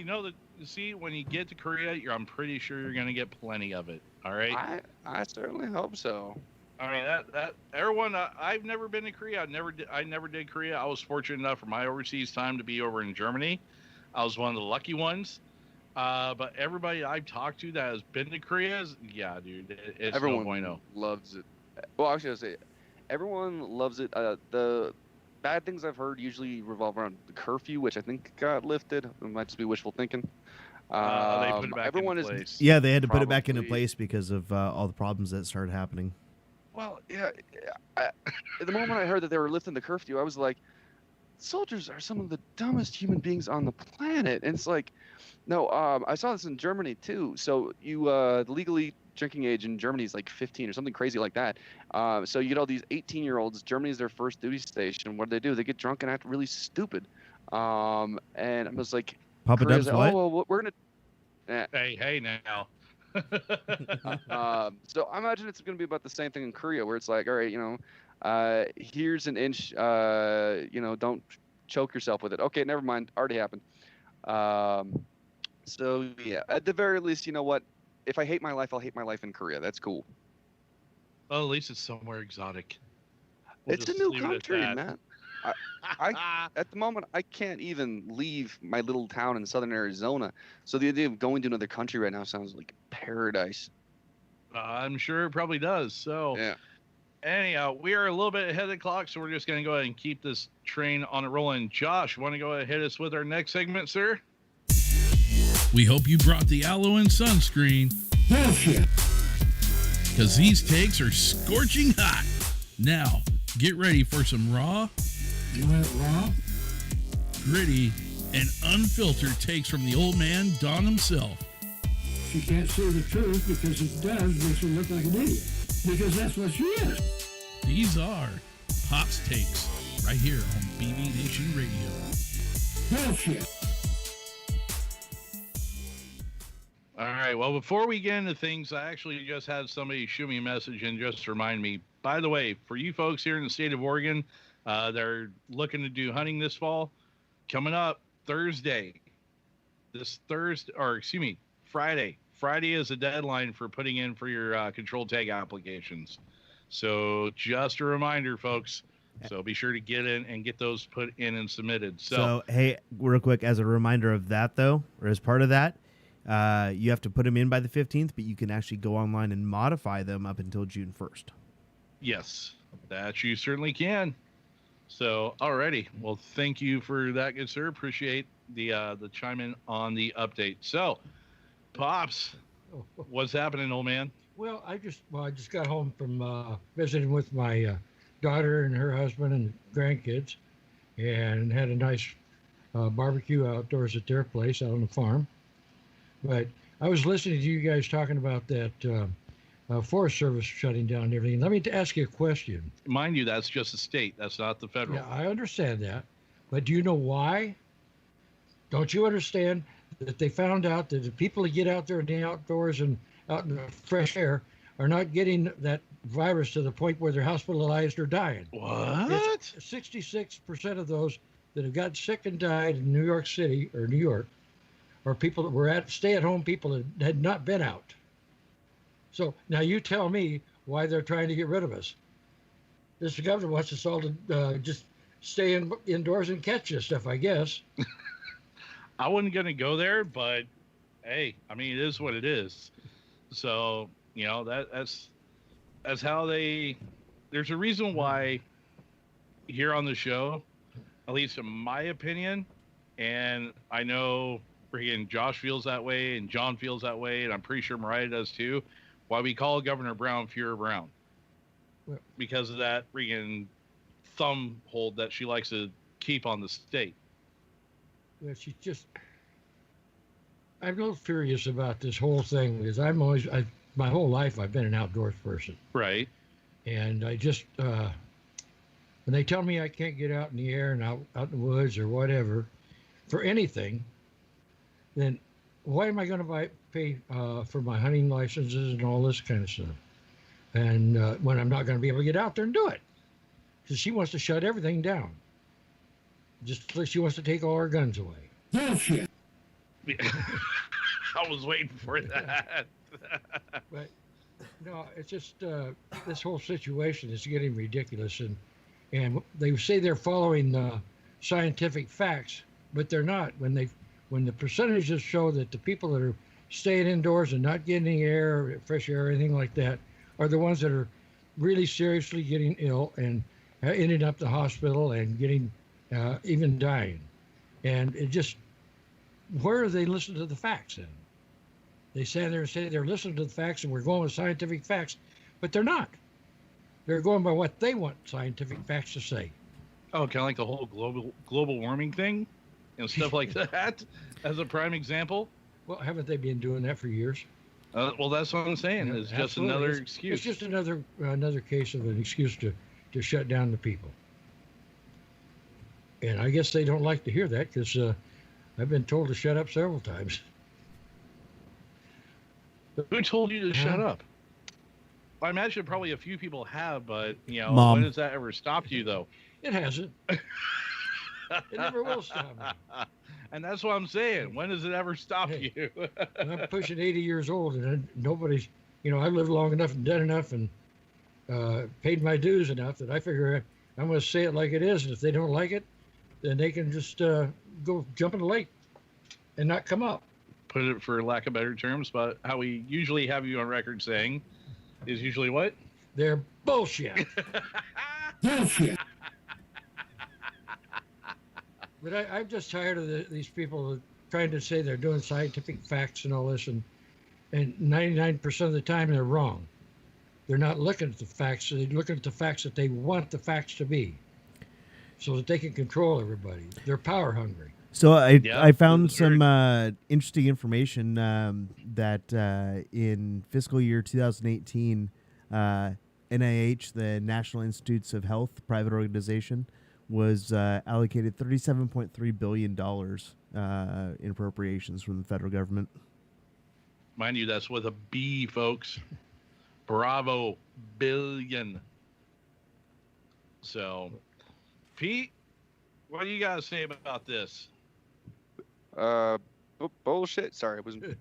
see, when you get to Korea, I'm pretty sure you're gonna get plenty of it. All right. I certainly hope so. I mean that everyone. I've never been to Korea. I never did Korea. I was fortunate enough for my overseas time to be over in Germany. I was one of the lucky ones. But everybody I've talked to that has been to Korea, yeah, dude, it's everyone no bueno. Loves it. Well, actually, I say everyone loves it. The bad things I've heard usually revolve around the curfew, which I think got lifted. It might just be wishful thinking. They put it back into place. Yeah, they had to put it back into place because of all the problems that started happening. Well, yeah. The moment I heard that they were lifting the curfew, I was like, soldiers are some of the dumbest human beings on the planet. And it's like, no, I saw this in Germany too. So the legally drinking age in Germany is like 15 or something crazy like that. So you get all these 18-year-olds. Germany's their first duty station. What do? They get drunk and act really stupid. And I was like, Papa Dub's what? Oh, well, we're gonna. Hey now. So I imagine it's gonna be about the same thing in Korea, where it's like, all right, here's an inch. Don't choke yourself with it. Okay, never mind. Already happened. So yeah, at the very least, you know what? If I hate my life, I'll hate my life in Korea. That's cool. Well, at least it's somewhere exotic. It's a new country, man. At the moment, I can't even leave my little town in southern Arizona. So the idea of going to another country right now sounds like paradise. I'm sure it probably does. So, Yeah. anyhow, we are a little bit ahead of the clock, so we're just going to go ahead and keep this train on it rolling. Josh, want to go ahead and hit us with our next segment, sir? We hope you brought the aloe and sunscreen. Bullshit. Because these takes are scorching hot. Now, get ready for some raw, You want it raw? gritty, and unfiltered takes from the old man, Don himself. She can't say the truth because it does makes her look like an idiot. Because that's what she is. These are Pop's Takes, right here on BB Nation Radio. Bullshit. All right. Well, before we get into things, I actually just had somebody shoot me a message and just remind me, by the way, for you folks here in the state of Oregon, they're looking to do hunting this fall. Coming up Thursday, Friday. Friday is the deadline for putting in for your control tag applications. So just a reminder, folks. So be sure to get in and get those put in and submitted. So, hey, real quick, as a reminder of that, though, or as part of that, you have to put them in by the 15th, but you can actually go online and modify them up until June 1st. Yes, that you certainly can. So, alrighty. Well, thank you for that, good sir. Appreciate the chime in on the update. So, Pops, what's happening, old man? Well, I just got home from visiting with my daughter and her husband and grandkids, and had a nice barbecue outdoors at their place out on the farm. But I was listening to you guys talking about that Forest Service shutting down and everything. Let me ask you a question. Mind you, that's just the state. That's not the federal. Yeah, I understand that. But do you know why? Don't you understand that they found out that the people that get out there in the outdoors and out in the fresh air are not getting that virus to the point where they're hospitalized or dying? What? 66% of those that have got sick and died in New York City or New York are people that were stay-at-home people that had not been out. So now you tell me why they're trying to get rid of us. This government wants us all to just stay indoors and catch this stuff, I guess. I wasn't going to go there, but hey, I mean, it is what it is. So, you know, that's how there's a reason why here on the show, at least in my opinion, and I know freaking Josh feels that way and John feels that way, and I'm pretty sure Mariah does too, why we call Governor Brown Fuhrer Brown. Because of that freaking thumb hold that she likes to keep on the state. Well, I'm a little furious about this whole thing because my whole life I've been an outdoors person. Right. And I just, when they tell me I can't get out in the air and out in the woods or whatever for anything, then why am I going to pay for my hunting licenses and all this kind of stuff? And when I'm not going to be able to get out there and do it. Because she wants to shut everything down. Just like she wants to take all our guns away. Bullshit. I was waiting for that. But no, it's just this whole situation is getting ridiculous, and they say they're following scientific facts, but they're not. When the percentages show that the people that are staying indoors and not getting any air, fresh air, or anything like that, are the ones that are really seriously getting ill and ending up the hospital and getting even dying. And it just, where are they listening to the facts then? They say they're listening to the facts and we're going with scientific facts, but they're not. They're going by what they want scientific facts to say. Oh, kind of like the whole global warming thing and stuff like that as a prime example. Well, haven't they been doing that for years? Well, that's what I'm saying. It's just Absolutely. another excuse. It's just another case of an excuse to shut down the people. And I guess they don't like to hear that because I've been told to shut up several times. Who told you to shut up? I imagine probably a few people have, but you know, Mom. when has that ever stopped you though? It hasn't. It never will stop me. And that's what I'm saying. When does it ever stop you? I'm pushing 80 years old, and nobody's, I've lived long enough and done enough and paid my dues enough that I figure I'm going to say it like it is, and if they don't like it, then they can just go jump in the lake and not come up. Put it for lack of better terms, but how we usually have you on record saying is usually what? They're bullshit. Bullshit. But I'm just tired of these people trying to say they're doing scientific facts and all this, and 99% of the time they're wrong. They're not looking at the facts. They're looking at the facts that they want the facts to be, so that they can control everybody. They're power hungry. So I found some interesting information that in fiscal year 2018, NIH, the National Institutes of Health private organization, was allocated $37.3 billion in appropriations from the federal government. Mind you, that's with a B, folks. Bravo, billion. So, Pete, what do you got to say about this? Bullshit. Sorry, I wasn't.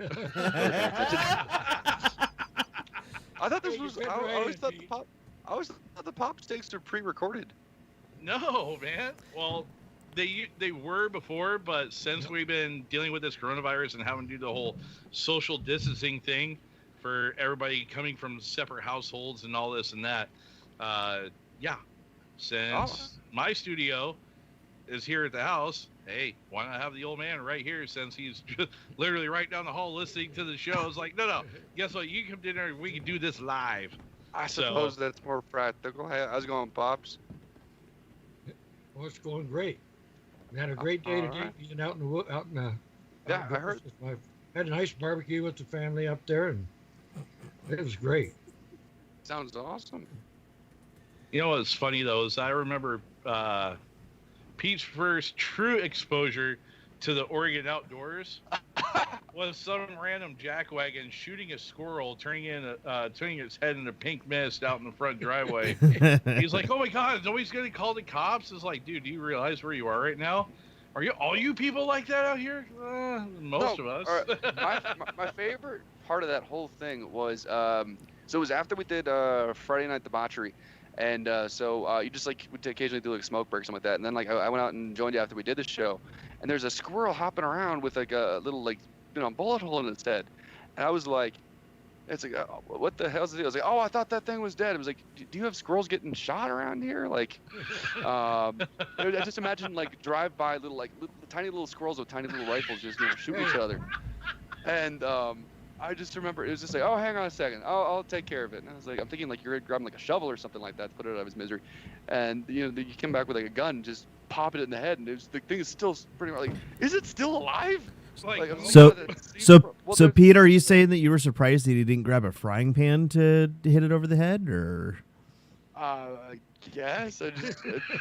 I thought this was. I always thought the pop stakes were pre-recorded. No, man. Well, they were before, but since we've been dealing with this coronavirus and having to do the whole social distancing thing for everybody coming from separate households and all this and that, since my studio is here at the house, hey, why not have the old man right here since he's just literally right down the hall listening to the show? It's like, no, guess what? You come in there and we can do this live. I suppose that's more practical. Hey, how's it going, Pops? Well, it's going great. We had a great day today, being out in the wood, out in the. Yeah, I heard. I had a nice barbecue with the family up there, and it was great. Sounds awesome. You know what's funny though is I remember Pete's first true exposure to the Oregon outdoors was some random jackwagon shooting a squirrel, turning its head into pink mist out in the front driveway. He's like, "Oh my God, nobody's gonna call the cops." It's like, dude, do you realize where you are right now? Are you all you people like that out here? Most of us. My favorite part of that whole thing was so it was after we did Friday Night Debauchery. And so you just like would occasionally do like a smoke break or something like that. And then like I went out and joined you after we did the show. And there's a squirrel hopping around with like a little like bullet hole in its head. And I was like, it's like, what the hell's the deal? I was like, oh, I thought that thing was dead. I was like, do you have squirrels getting shot around here? Like, I just imagine like drive by little tiny little squirrels with tiny little rifles just shooting each other. And I just remember it was just like, oh, hang on a second, I'll take care of it. And I was like, I'm thinking like you're grabbing like a shovel or something like that to put it out of his misery. And you came back with like a gun, and just pop it in the head, and the thing is still pretty much like, is it still alive? So Pete, are you saying that you were surprised that he didn't grab a frying pan to hit it over the head, or? Yes. The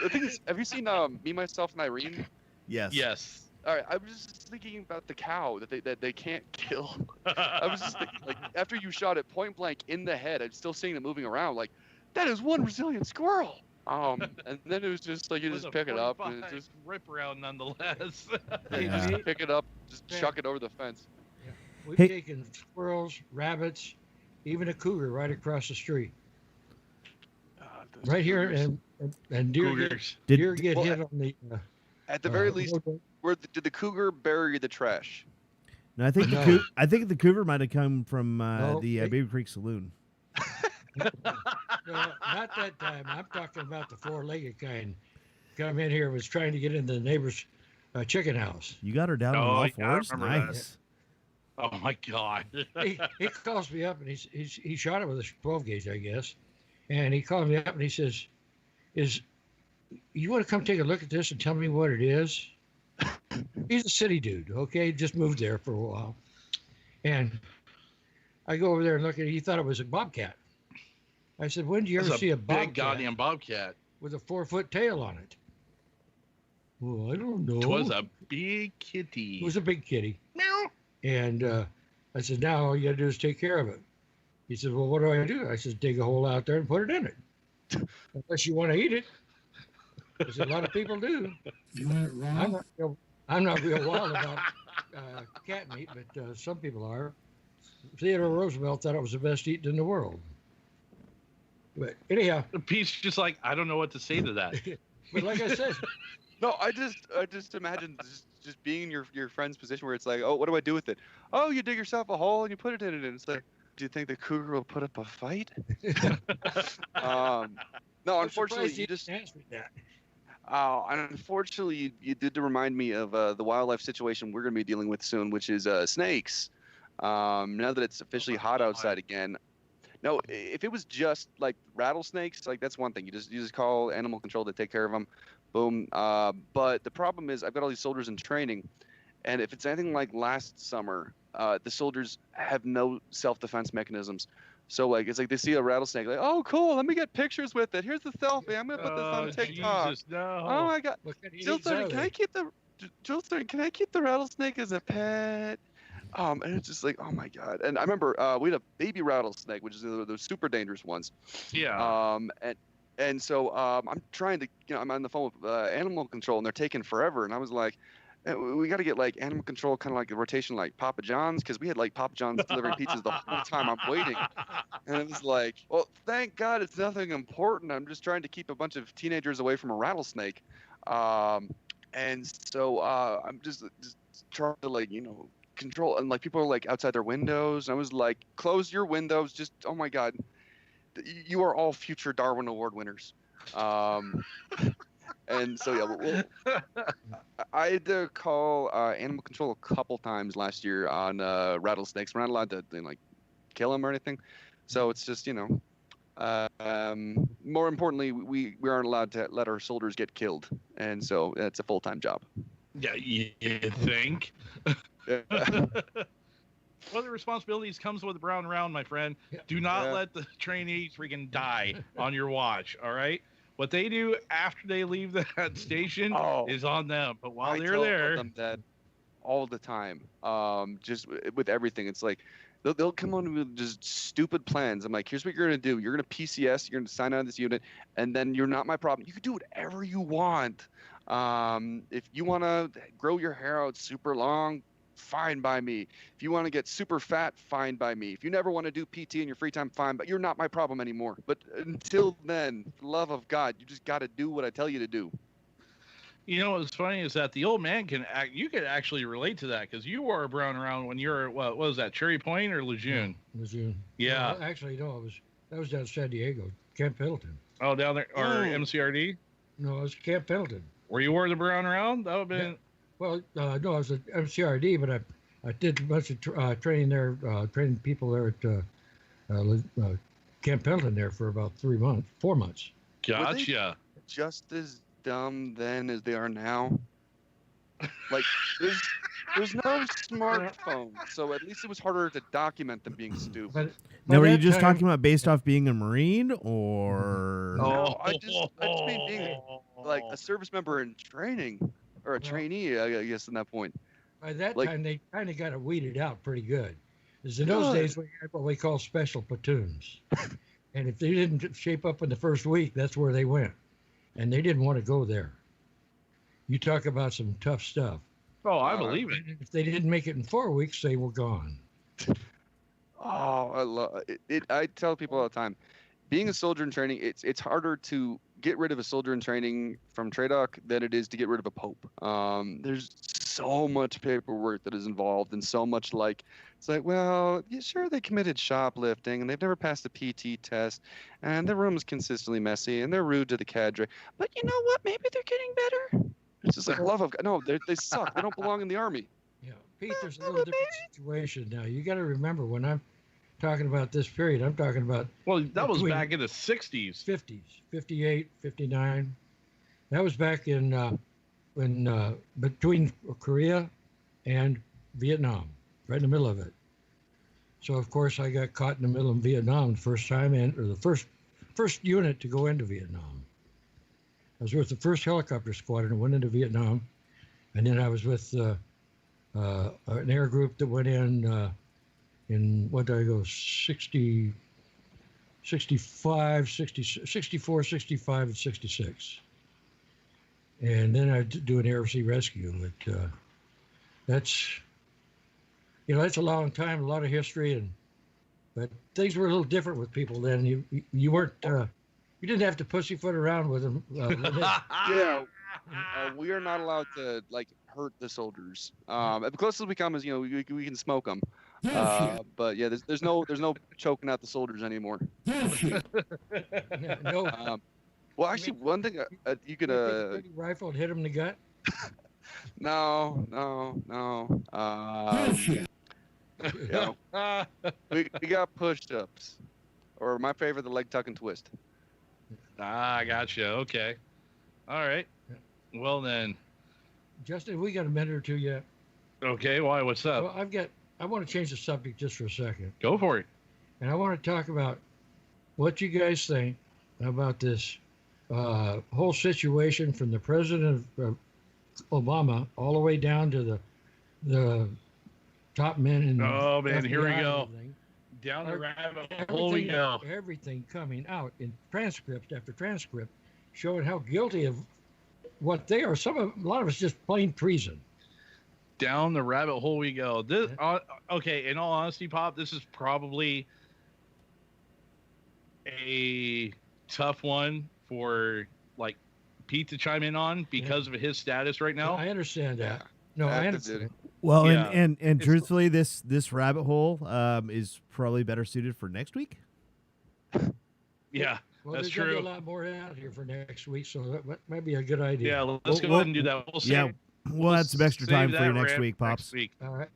thing is, have you seen Me, Myself, and Irene? Yes. Yes. All right, I was just thinking about the cow that they can't kill. I was just thinking, like, after you shot it point blank in the head, I'm still seeing it moving around. Like, that is one resilient squirrel. And then it was just like you just pick it up and it just rip around nonetheless. You just pick it up, just chuck it over the fence. Yeah. We've taken squirrels, rabbits, even a cougar right across the street. Right here, and deer get hit on the. At the very least, did the cougar bury the trash? No, I think the cougar might have come from the Baby Creek Saloon. No, not that time. I'm talking about the four-legged kind. Come in here, was trying to get in the neighbor's chicken house. You got her down on all fours. Nice. That. Oh my God. he calls me up and he shot it with a 12 gauge, I guess. And he called me up and he says, you want to come take a look at this and tell me what it is? He's a city dude, okay? Just moved there for a while. And I go over there and look at it. He thought it was a bobcat. I said, when did you ever see a bobcat? Big goddamn bobcat. With a 4-foot tail on it? Well, I don't know. It was a big kitty. It was a big kitty. Meow. And I said, now all you got to do is take care of it. He said, well, what do I do? I said, dig a hole out there and put it in it. Unless you want to eat it. Because a lot of people do. You went wrong. I'm not real wild about cat meat, but some people are. Theodore Roosevelt thought it was the best eaten in the world. But anyhow, Pete's just like, I don't know what to say to that. but like I said, No, I just imagine just being in your friend's position where it's like, oh, what do I do with it? Oh, you dig yourself a hole and you put it in it, and it's like, do you think the cougar will put up a fight? No, unfortunately, you just. answered that. Unfortunately, you did remind me of the wildlife situation we're going to be dealing with soon, which is snakes. Now that it's officially hot outside again. No, if it was just like rattlesnakes, like that's one thing. You just call animal control to take care of them. Boom. But the problem is, I've got all these soldiers in training, and if it's anything like last summer, the soldiers have no self-defense mechanisms. So like it's like they see a rattlesnake, like, oh cool, let me get pictures with it. Here's the selfie. I'm gonna put this on TikTok. Jesus, no. Oh my God, Jill Thornton, can I keep the rattlesnake as a pet? And it's just like, oh my God. And I remember we had a baby rattlesnake, which is those super dangerous ones. Yeah. And so I'm trying to, I'm on the phone with animal control, and they're taking forever. And I was like, we got to get like animal control, kind of like a rotation, like Papa John's, because we had like Papa John's delivering pizzas the whole time I'm waiting. And it was like, well, thank God it's nothing important. I'm just trying to keep a bunch of teenagers away from a rattlesnake. And so I'm just trying to like, control, and like people are like outside their windows. And I was like, close your windows. Just, oh my God, you are all future Darwin Award winners. And so yeah, I had to call animal control a couple times last year on rattlesnakes. We're not allowed to like kill them or anything, so it's just more importantly, we aren't allowed to let our soldiers get killed, and so it's a full-time job. Yeah, you think? Yeah. One of the responsibilities comes with the brown round, my friend. Do not let the trainees freaking die on your watch. All right. What they do after they leave that station is on them. But while they're there, them that all the time. Just with everything, it's like they'll come on with just stupid plans. I'm like, here's what you're gonna do. You're gonna PCS. You're gonna sign on this unit, and then you're not my problem. You can do whatever you want. If you want to grow your hair out super long, fine by me. If you want to get super fat, fine by me. If you never want to do PT in your free time, fine, but you're not my problem anymore. But until then, for the love of God, you just got to do what I tell you to do. What's funny is that the old man you could actually relate to that, because you wore a brown round when you were, what was that, Cherry Point or Lejeune? Yeah, Lejeune. Yeah. No, actually, no, that was down in San Diego, Camp Pendleton. Oh, down there, or MCRD? No, it was Camp Pendleton. Where you wore the brown round? That would have been... Yeah. Well, no, I was at MCRD, but I did a bunch of training there, training people there at Camp Pendleton there for about 4 months. Gotcha. Just as dumb then as they are now. Like, there's no smartphone, so at least it was harder to document them being stupid. Now, were you just talking about based off being a Marine, or? No, I just mean being like a service member in training. Or a trainee, I guess, at that point. By that time, they kind of got it weeded out pretty good. Because in those days, we had what we call special platoons. And if they didn't shape up in the first week, that's where they went. And they didn't want to go there. You talk about some tough stuff. Oh, I believe it. If they didn't make it in 4 weeks, they were gone. Oh, I love it. I tell people all the time, being a soldier in training, it's harder to get rid of a soldier in training from TRADOC than it is to get rid of a pope. There's so much paperwork that is involved, and so much it's like, well, yeah, sure, they committed shoplifting and they've never passed a PT test, and their room is consistently messy and they're rude to the cadre. But you know what? Maybe they're getting better. It's just like, love of God. No, they suck. They don't belong in the army. Yeah, Pete, there's a little different situation now. You got to remember, when I'm talking about this period, I'm talking about... Well, that was back in the 60s. 50s, 58, 59. That was back in between Korea and Vietnam, right in the middle of it. So, of course, I got caught in the middle of Vietnam the first time, or the first unit to go into Vietnam. I was with the 1st Helicopter Squadron that went into Vietnam, and then I was with an air group that went in what did I go, 60, 65, 60, 64, 65, and 66. And then I do an air sea rescue. But that's a long time, a lot of history, and But things were a little different with people then. You weren't you didn't have to pussyfoot around with them. Yeah, we are not allowed to like hurt the soldiers. The closest we come is we can smoke them. But yeah, there's no choking out the soldiers anymore. No. Well, actually, one thing you could take a big rifle and hit them in the gut. No. We got push-ups, or my favorite, the leg tuck and twist. Ah, gotcha. Okay. All right. Well then. Justin, we got a minute or two yet. Okay. Why? What's up? Well, I want to change the subject just for a second. Go for it. And I want to talk about what you guys think about this whole situation from the president of Obama all the way down to the top men in oh man, FBI here we go. everything. Down the rabbit hole we go. Everything coming out in transcript after transcript showing how guilty of what they are. A lot of it's just plain treason. Down the rabbit hole we go. This okay, in all honesty, Pop, this is probably a tough one for like Pete to chime in on because of his status right now. I understand that. No, I understand. Well, Yeah. and truthfully, this rabbit hole is probably better suited for next week. Yeah, Well, that's there's gonna true. be a lot more out here for next week, so that might be a good idea. Yeah, let's go ahead and do that. We'll yeah, we'll add some extra time for you next rant week, Pops. Next week. All right.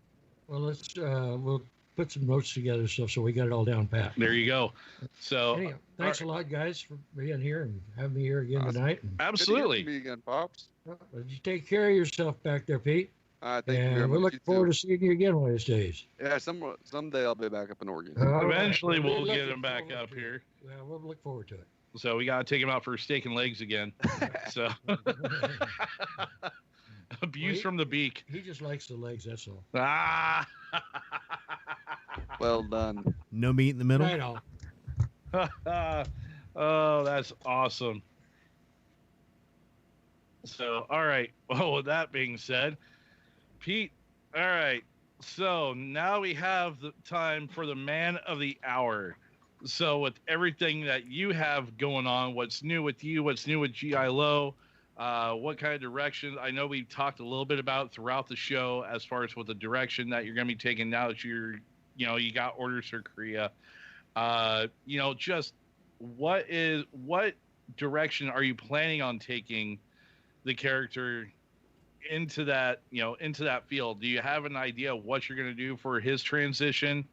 Well, let's we'll put some notes together so we got it all down pat. There you go. So Anyhow, thanks a lot, guys, for being here and having me here again tonight. And, absolutely. Good to hear from you again, Pops. you take care of yourself back there, Pete. Thank you And very we're much. looking You forward too. to seeing you again one of these days. Yeah, someday I'll be back up in Oregon. All right. Eventually, We're we'll get looking him back forward up to it. here. Well, we'll look forward to it. So we gotta take him out for steak and legs again. So abuse from the beak. He just likes the legs, that's all. Ah. Well done. No meat in the middle. Right on. Oh, that's awesome. So, all right. Well, with that being said, Pete, all right. So now we have the time for the man of the hour. So with everything that you have going on, what's new with you? What's new with GI Low? What kind of direction? I know we've talked a little bit about throughout the show as far as what the direction that you're going to be taking now that you got orders for Korea. Just what direction are you planning on taking the character into that field? Do you have an idea of what you're going to do for his transition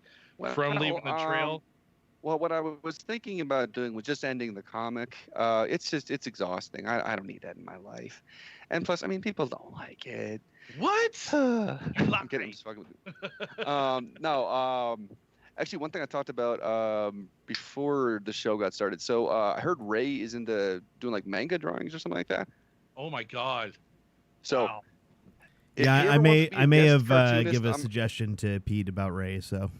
from leaving the trail? Well, what I was thinking about doing was just ending the comic. It's exhausting. I don't need that in my life. And plus, I mean, people don't like it. What? I'm kidding. I'm just fucking with you. No. Actually, one thing I talked about before the show got started. So I heard Ray is into doing like manga drawings or something like that. Oh my God. So. Wow. if Yeah, he I ever wants to be may a guest have cartoonist, give a I'm- suggestion to Pete about Ray. So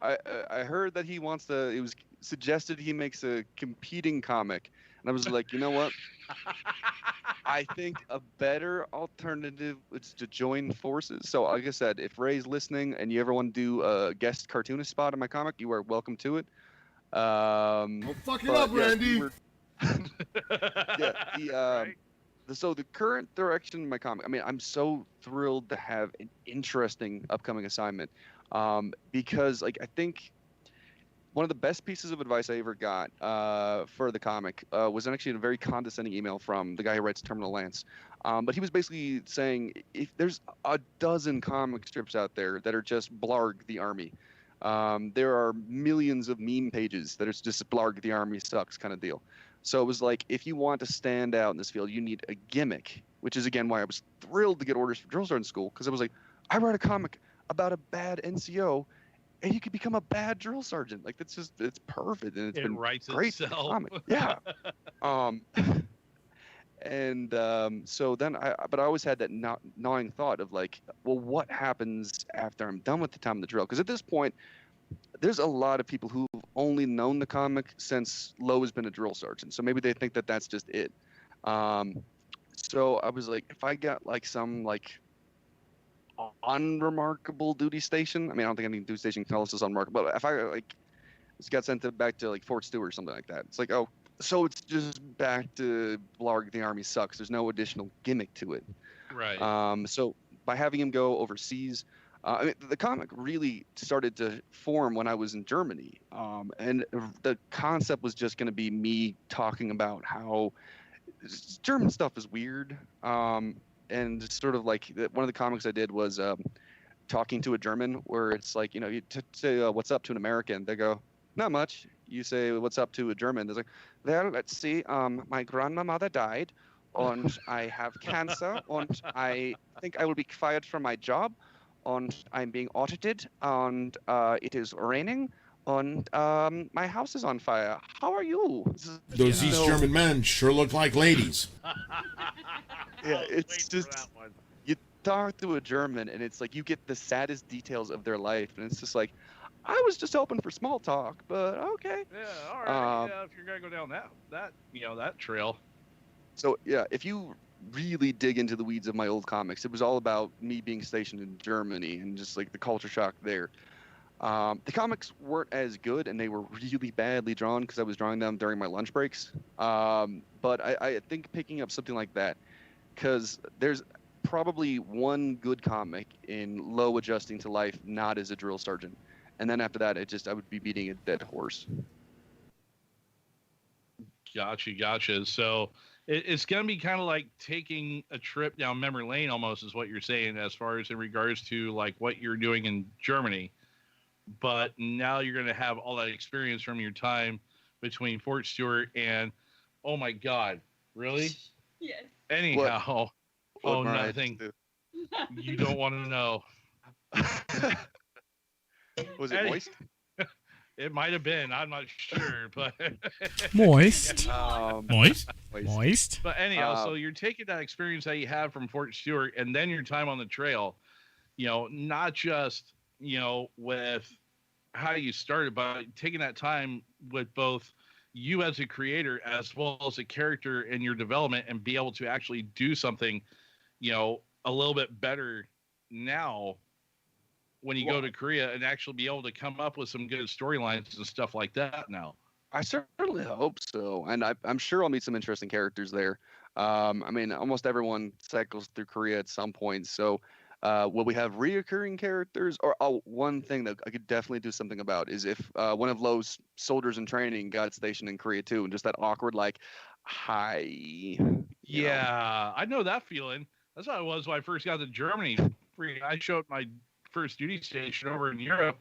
I heard that he wants to. It was suggested he makes a competing comic, and I was like, you know what? I think a better alternative is to join forces. So, like I said, if Ray's listening and you ever want to do a guest cartoonist spot in my comic, you are welcome to it. Well, fuck it up, Randy. So the current direction in my comic, I mean, I'm so thrilled to have an interesting upcoming assignment, because like I think one of the best pieces of advice I ever got for the comic was actually a very condescending email from the guy who writes Terminal Lance. But he was basically saying, if there's a dozen comic strips out there that are just Blarg the Army, there are millions of meme pages that are just Blarg the Army sucks kind of deal. So it was like, if you want to stand out in this field, you need a gimmick, which is, again, why I was thrilled to get orders for Drill Sergeant School, because I was like, I write a comic about a bad NCO, and you could become a bad drill sergeant. Like, it's perfect, and it's been writes great for the itself. comic. Yeah. So then I always had that gnawing thought of like, well, what happens after I'm done with the time of the drill? Because at this point, there's a lot of people who've only known the comic since Lowe has been a drill sergeant. So maybe they think that that's just it. So I was like, if I got like some like unremarkable duty station. I mean, I don't think any duty station can tell us it's unremarkable. But if I like, just got sent back to like Fort Stewart or something like that, it's like, oh, so it's just back to Blarg. The Army sucks. There's no additional gimmick to it. Right. So by having him go overseas, I mean, the comic really started to form when I was in Germany, and the concept was just going to be me talking about how German stuff is weird, and sort of like one of the comics I did was talking to a German, where it's like, you know, you say what's up to an American, they go, not much. You say what's up to a German, they're like, well, let's see, my grandmother died, and I have cancer, and I think I will be fired from my job, and I'm being audited, and it is raining, and my house is on fire. How are you? Those East German men sure look like ladies. Yeah, it's just, you talk to a German, and it's like you get the saddest details of their life, and it's just like, I was just hoping for small talk, but okay. Yeah, all right. Yeah, if you're gonna go down that trail. So yeah, if you really dig into the weeds of my old comics, it was all about me being stationed in Germany and just like the culture shock there. The comics weren't as good, and they were really badly drawn because I was drawing them during my lunch breaks. But I think picking up something like that, because there's probably one good comic in Low adjusting to life, not as a drill sergeant. And then after that, I would be beating a dead horse. Gotcha. So it's going to be kind of like taking a trip down memory lane almost, is what you're saying, as far as in regards to like what you're doing in Germany. But now you're going to have all that experience from your time between Fort Stewart and, oh my God, really? Yes. Anyhow, nothing. You don't want to know. Was it moist? It might have been. I'm not sure, but moist. Moist. But anyhow, so you're taking that experience that you have from Fort Stewart, and then your time on the trail. You know, not just with how you started, but taking that time with both you as a creator as well as a character in your development, and be able to actually do something, a little bit better now when you go to Korea, and actually be able to come up with some good storylines and stuff like that now. I certainly hope so. And I'm sure I'll meet some interesting characters there. I mean, almost everyone cycles through Korea at some point. So will we have reoccurring characters? Or one thing that I could definitely do something about is if one of Lowe's soldiers in training got stationed in Korea too, and just that awkward, like, hi. Yeah, I know that feeling. That's how it was when I first got to Germany. I showed my first duty station over in Europe,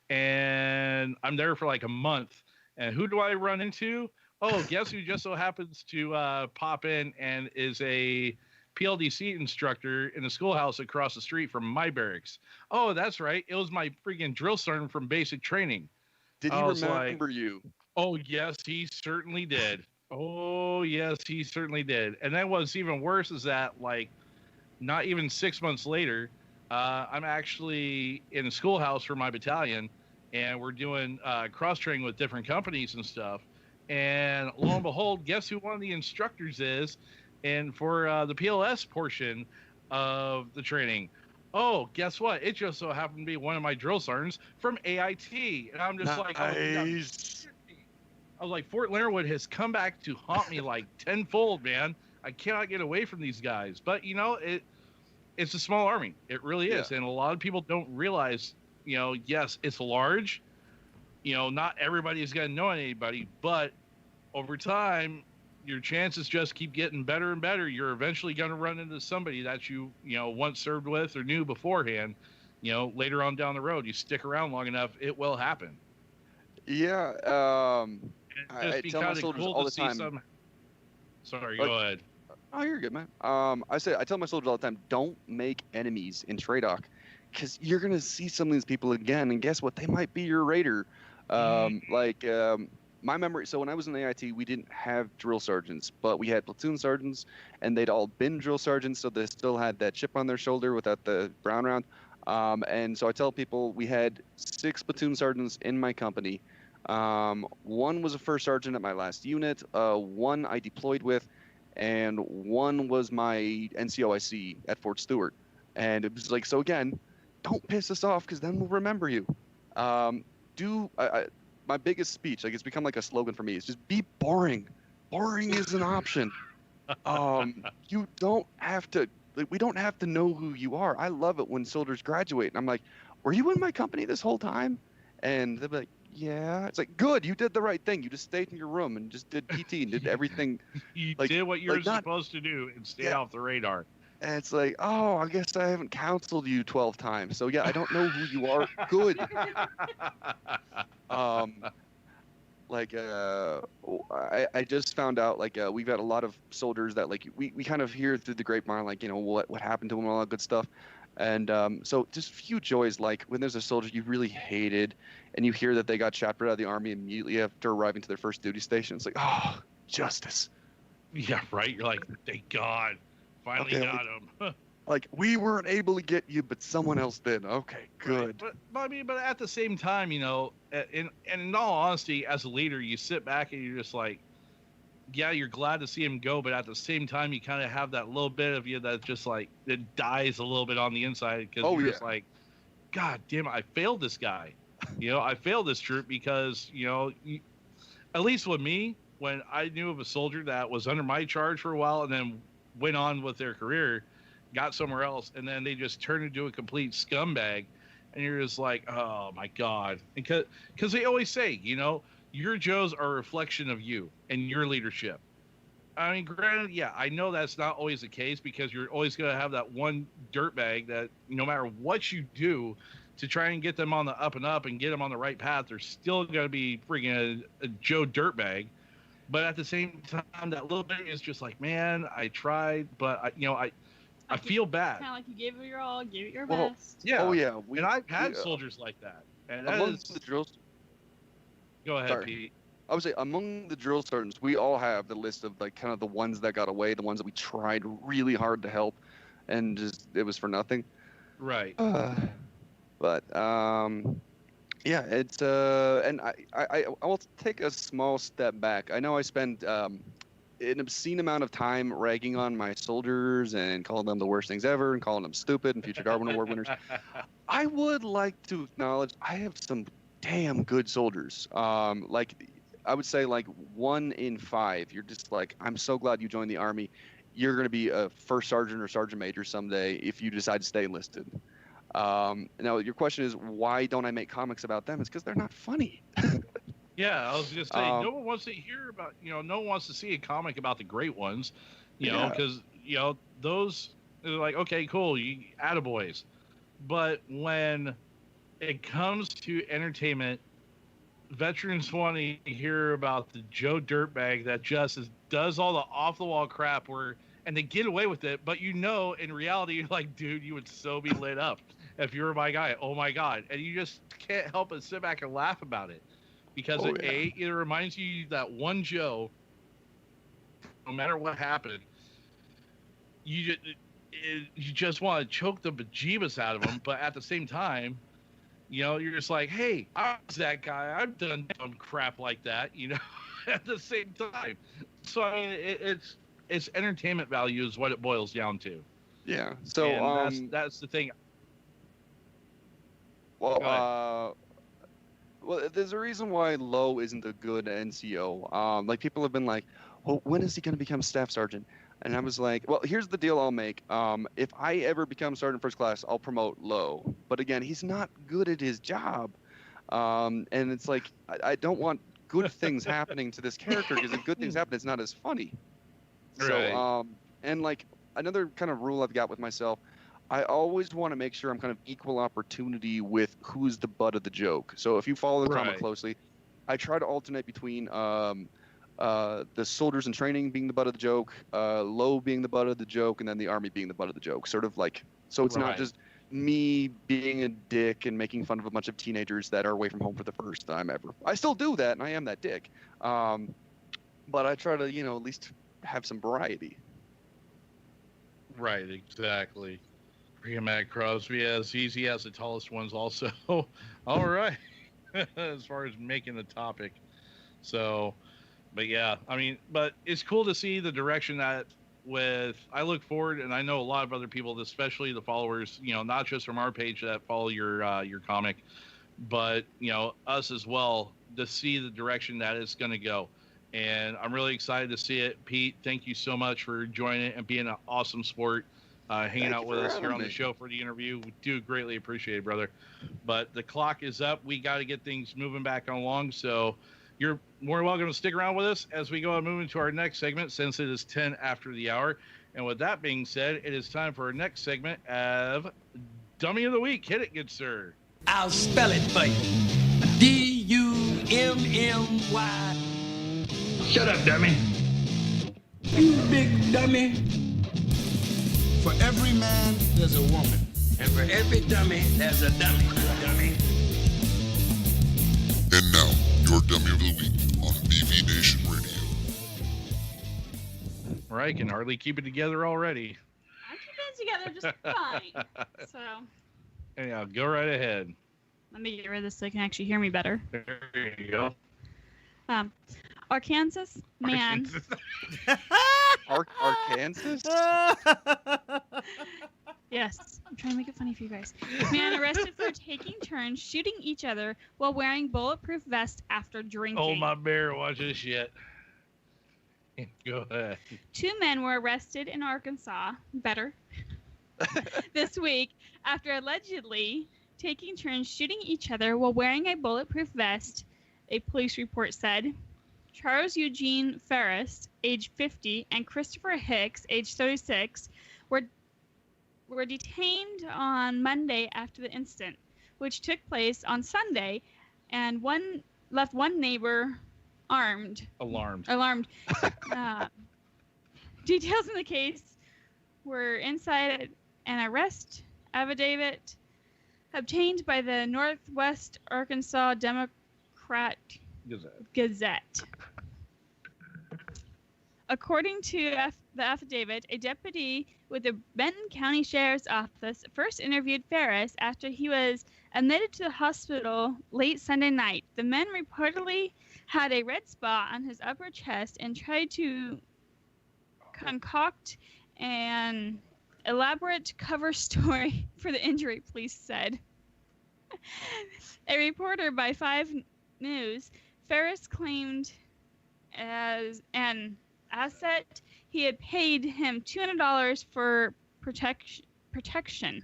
and I'm there for like a month. And who do I run into? Oh, guess who just so happens to pop in and is a PLDC instructor in the schoolhouse across the street from my barracks. Oh, that's right. It was my freaking drill sergeant from basic training. Did he remember you? Oh, yes, he certainly did. Oh, yes, he certainly did. And then what's even worse is that, like, not even 6 months later, I'm actually in a schoolhouse for my battalion, and we're doing cross-training with different companies and stuff. And lo and behold, guess who one of the instructors is? And for the PLS portion of the training, oh, guess what? It just so happened to be one of my drill sergeants from AIT. And I'm just like, I was like, Fort Leonard Wood has come back to haunt me like tenfold, man. I cannot get away from these guys. But, it's a small army. It really is. Yeah. And a lot of people don't realize, yes, it's large. Not everybody is going to know anybody, but over time, your chances just keep getting better and better. You're eventually going to run into somebody that you once served with or knew beforehand. Later on down the road, you stick around long enough, it will happen. Yeah. I tell my soldiers all the time. Sorry, go ahead. Oh, you're good, man. I tell my soldiers all the time, don't make enemies in TRADOC, because you're gonna see some of these people again, and guess what? They might be your raider. My memory. So when I was in the AIT, we didn't have drill sergeants, but we had platoon sergeants, and they'd all been drill sergeants, so they still had that chip on their shoulder without the brown round. And so I tell people we had 6 platoon sergeants in my company. One was a first sergeant at my last unit. One I deployed with. And one was my NCOIC at Fort Stewart. And it was like, so again, don't piss us off because then we'll remember you. My biggest speech, like it's become like a slogan for me, is just be boring. Boring is an option. You don't have to, like, we don't have to know who you are. I love it when soldiers graduate and I'm like, were you in my company this whole time? And they'll be like, yeah. It's like, good, you did the right thing. You just stayed in your room and just did PT and did everything. You like, did what you're like not, supposed to do and stay off the radar. And it's like, oh, I guess I haven't counseled you 12 times. So yeah, I don't know who you are. Good. I just found out, like, we've had a lot of soldiers that, like, we kind of hear through the grapevine, like, you know, what happened to them, all that good stuff. And so just few joys, like when there's a soldier you really hated and you hear that they got shafted out of the Army immediately after arriving to their first duty station. It's like, oh, justice. Yeah, right. You're like, thank God. Finally got him. Like, we weren't able to get you, but someone else did. Okay, good. Right. But I mean, but at the same time, you know, in all honesty, as a leader, you sit back and you're just like, yeah, you're glad to see him go, but at the same time, you kind of have that little bit of you that just like, it dies a little bit on the inside because you're just like, God damn it, I failed this guy. You know, I failed this troop because, you know, at least with me, when I knew of a soldier that was under my charge for a while and then went on with their career, got somewhere else, and then they just turned into a complete scumbag, and you're just like, oh my God. Because they always say, you know, your Joes are a reflection of you and your leadership. I mean, granted, yeah, I know that's not always the case because you're always going to have that one dirtbag that no matter what you do to try and get them on the up and up and get them on the right path, they're still going to be freaking a Joe dirtbag. But at the same time, that little bit is just like, man, I tried, but I feel bad. Kind of like you gave it your all, gave it your Well, best. Yeah. Oh yeah. And I've had soldiers like that. And that among is, the drills. go ahead, Sorry. Pete. I would say among the drill sergeants, we all have the list of, like, kind of the ones that got away, the ones that we tried really hard to help, and just it was for nothing. Right. But yeah, it's and I will take a small step back. I know I spend an obscene amount of time ragging on my soldiers and calling them the worst things ever and calling them stupid and future Darwin Award winners. I would like to acknowledge I have some damn good soldiers. Like, I would say like 1 in 5. You're just like, I'm so glad you joined the Army. You're going to be a first sergeant or sergeant major someday if you decide to stay enlisted. Now, your question is, why don't I make comics about them? It's because they're not funny. Yeah, I was just saying, no one wants to hear about, you know, no one wants to see a comic about the great ones, you know, because, you know, those are like, okay, cool, you attaboys. But when it comes to entertainment, veterans want to hear about the Joe Dirtbag that just does all the off-the-wall crap and they get away with it, but you know, in reality, you're like, dude, you would so be lit up if you were my guy. Oh my God. And you just can't help but sit back and laugh about it. Because it reminds you that one Joe, no matter what happened, you just want to choke the bejeebus out of him. But at the same time, you know, you're just like, hey, I was that guy. I've done dumb crap like that, you know, at the same time. So, I mean, it's entertainment value is what it boils down to. Yeah. So and that's the thing. Well, there's a reason why Lowe isn't a good NCO. Like, people have been like, well, when is he going to become staff sergeant? And I was like, well, here's the deal I'll make. If I ever become sergeant first class, I'll promote Lowe. But again, he's not good at his job. And it's like, I don't want good things happening to this character, because if good things happen, it's not as funny. Right. So, and like, another kind of rule I've got with myself, I always want to make sure I'm kind of equal opportunity with who's the butt of the joke. So if you follow the comic closely, I try to alternate between the soldiers in training being the butt of the joke, Lowe being the butt of the joke, and then the Army being the butt of the joke. Sort of like, so it's not just me being a dick and making fun of a bunch of teenagers that are away from home for the first time ever. I still do that, and I am that dick. But I try to, you know, at least have some variety. Right, exactly. Matt Crosby, he has the tallest ones also. All right. As far as making the topic. So, but yeah, I mean, but it's cool to see the direction that I look forward, and I know a lot of other people, especially the followers, not just from our page that follow your comic, but us as well, to see the direction that it's going to go. And I'm really excited to see it. Pete, thank you so much for joining and being an awesome sport, hanging out with us here on the show for the interview. We do greatly appreciate it, brother. But the clock is up. We got to get things moving back along. So you're more welcome to stick around with us as we go and move into our next segment, since it is 10 after the hour. And with that being said, it is time for our next segment of Dummy of the Week. Hit it, good sir. I'll spell it for you. D-U-M-M-Y. Shut up, dummy. You big dummy. For every man, there's a woman. And for every dummy, there's a dummy. And now, your Dummy of the Week on BV Nation Radio. All right, can hardly keep it together already. I'm keeping it together just fine. So, anyhow, go right ahead. let me get rid of this so they can actually hear me better. There you go. Arkansas man. Arkansas? Yes, I'm trying to make it funny for you guys. Man arrested for taking turns shooting each other while wearing bulletproof vests after drinking. Oh, my bear, watch this shit. Go ahead. 2 men were arrested in Arkansas, this week after allegedly taking turns shooting each other while wearing a bulletproof vest, a police report said. Charles Eugene Ferris, age 50, and Christopher Hicks, age 36, were detained on Monday after the incident, which took place on Sunday, and left one neighbor alarmed. Details in the case were inside an arrest affidavit obtained by the Northwest Arkansas Democrat Gazette. According to the affidavit, a deputy with the Benton County Sheriff's Office first interviewed Ferris after he was admitted to the hospital late Sunday night. The men reportedly had a red spot on his upper chest and tried to concoct an elaborate cover story for the injury, police said. A reporter by 5 News, Ferris claimed as an asset he had paid him $200 for protection.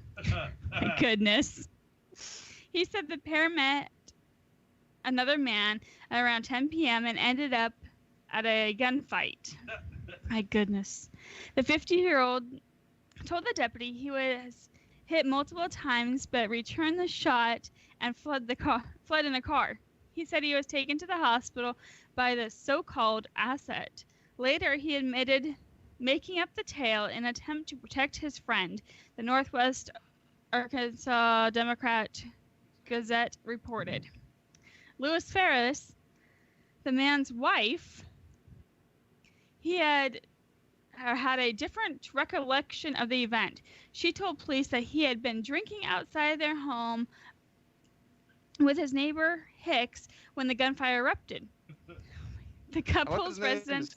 My goodness. He said the pair met another man at around 10 p.m. and ended up at a gunfight. My goodness. The 50-year-old told the deputy he was hit multiple times but returned the shot and fled in a car. He said he was taken to the hospital by the so-called asset. Later, he admitted making up the tale in an attempt to protect his friend, the Northwest Arkansas Democrat Gazette reported. Louis Ferris, the man's wife, he had a different recollection of the event. She told police that he had been drinking outside their home with his neighbor Hicks when the gunfire erupted. The couple's residence,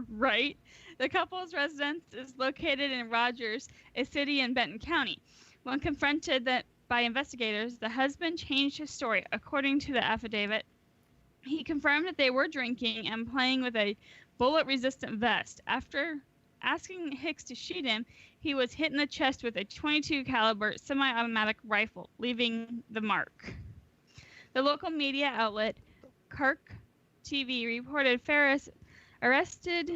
right? The couple's residence is located in Rogers, a city in Benton County. When confronted by investigators, the husband changed his story. According to the affidavit, he confirmed that they were drinking and playing with a bullet-resistant vest. After asking Hicks to shoot him, he was hit in the chest with a .22 caliber semi-automatic rifle, leaving the mark. The local media outlet, Kirk TV, reported Ferris asserted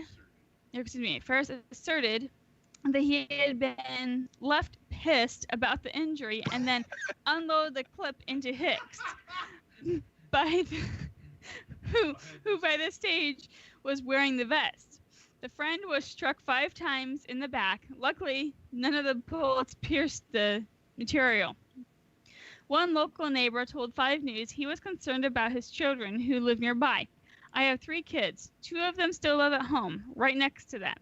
that he had been left pissed about the injury and then unloaded the clip into Hicks, who by this stage was wearing the vest. The friend was struck 5 times in the back. Luckily, none of the bullets pierced the material. One local neighbor told 5 News he was concerned about his children who live nearby. I have 3 kids. 2 of them still live at home, right next to them.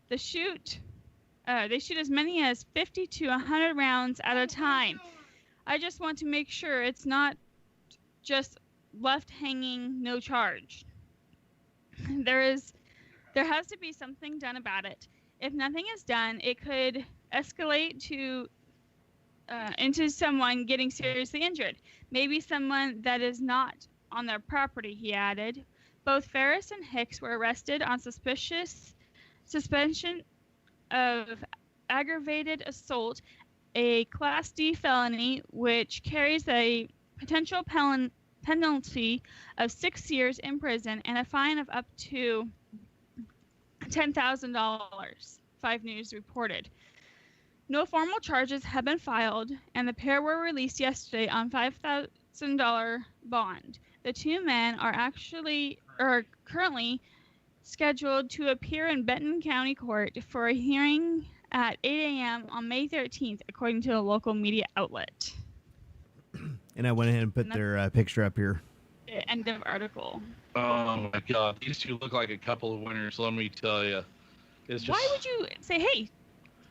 They shoot as many as 50 to 100 rounds at a time. I just want to make sure it's not just left hanging, no charge. There is There has to be something done about it. If nothing is done, it could escalate to into someone getting seriously injured. Maybe someone that is not on their property, he added. Both Ferris and Hicks were arrested on suspension of aggravated assault, a Class D felony, which carries a potential penalty of 6 years in prison and a fine of up to $10,000, 5 News reported. No formal charges have been filed, and the pair were released yesterday on $5,000 bond. The two men are currently scheduled to appear in Benton County Court for a hearing at 8 a.m. on May 13th, according to a local media outlet. And I went ahead and put their picture up here. End of article. Oh my God, these two look like a couple of winners. Let me tell you. It's just... Why would you say, "Hey,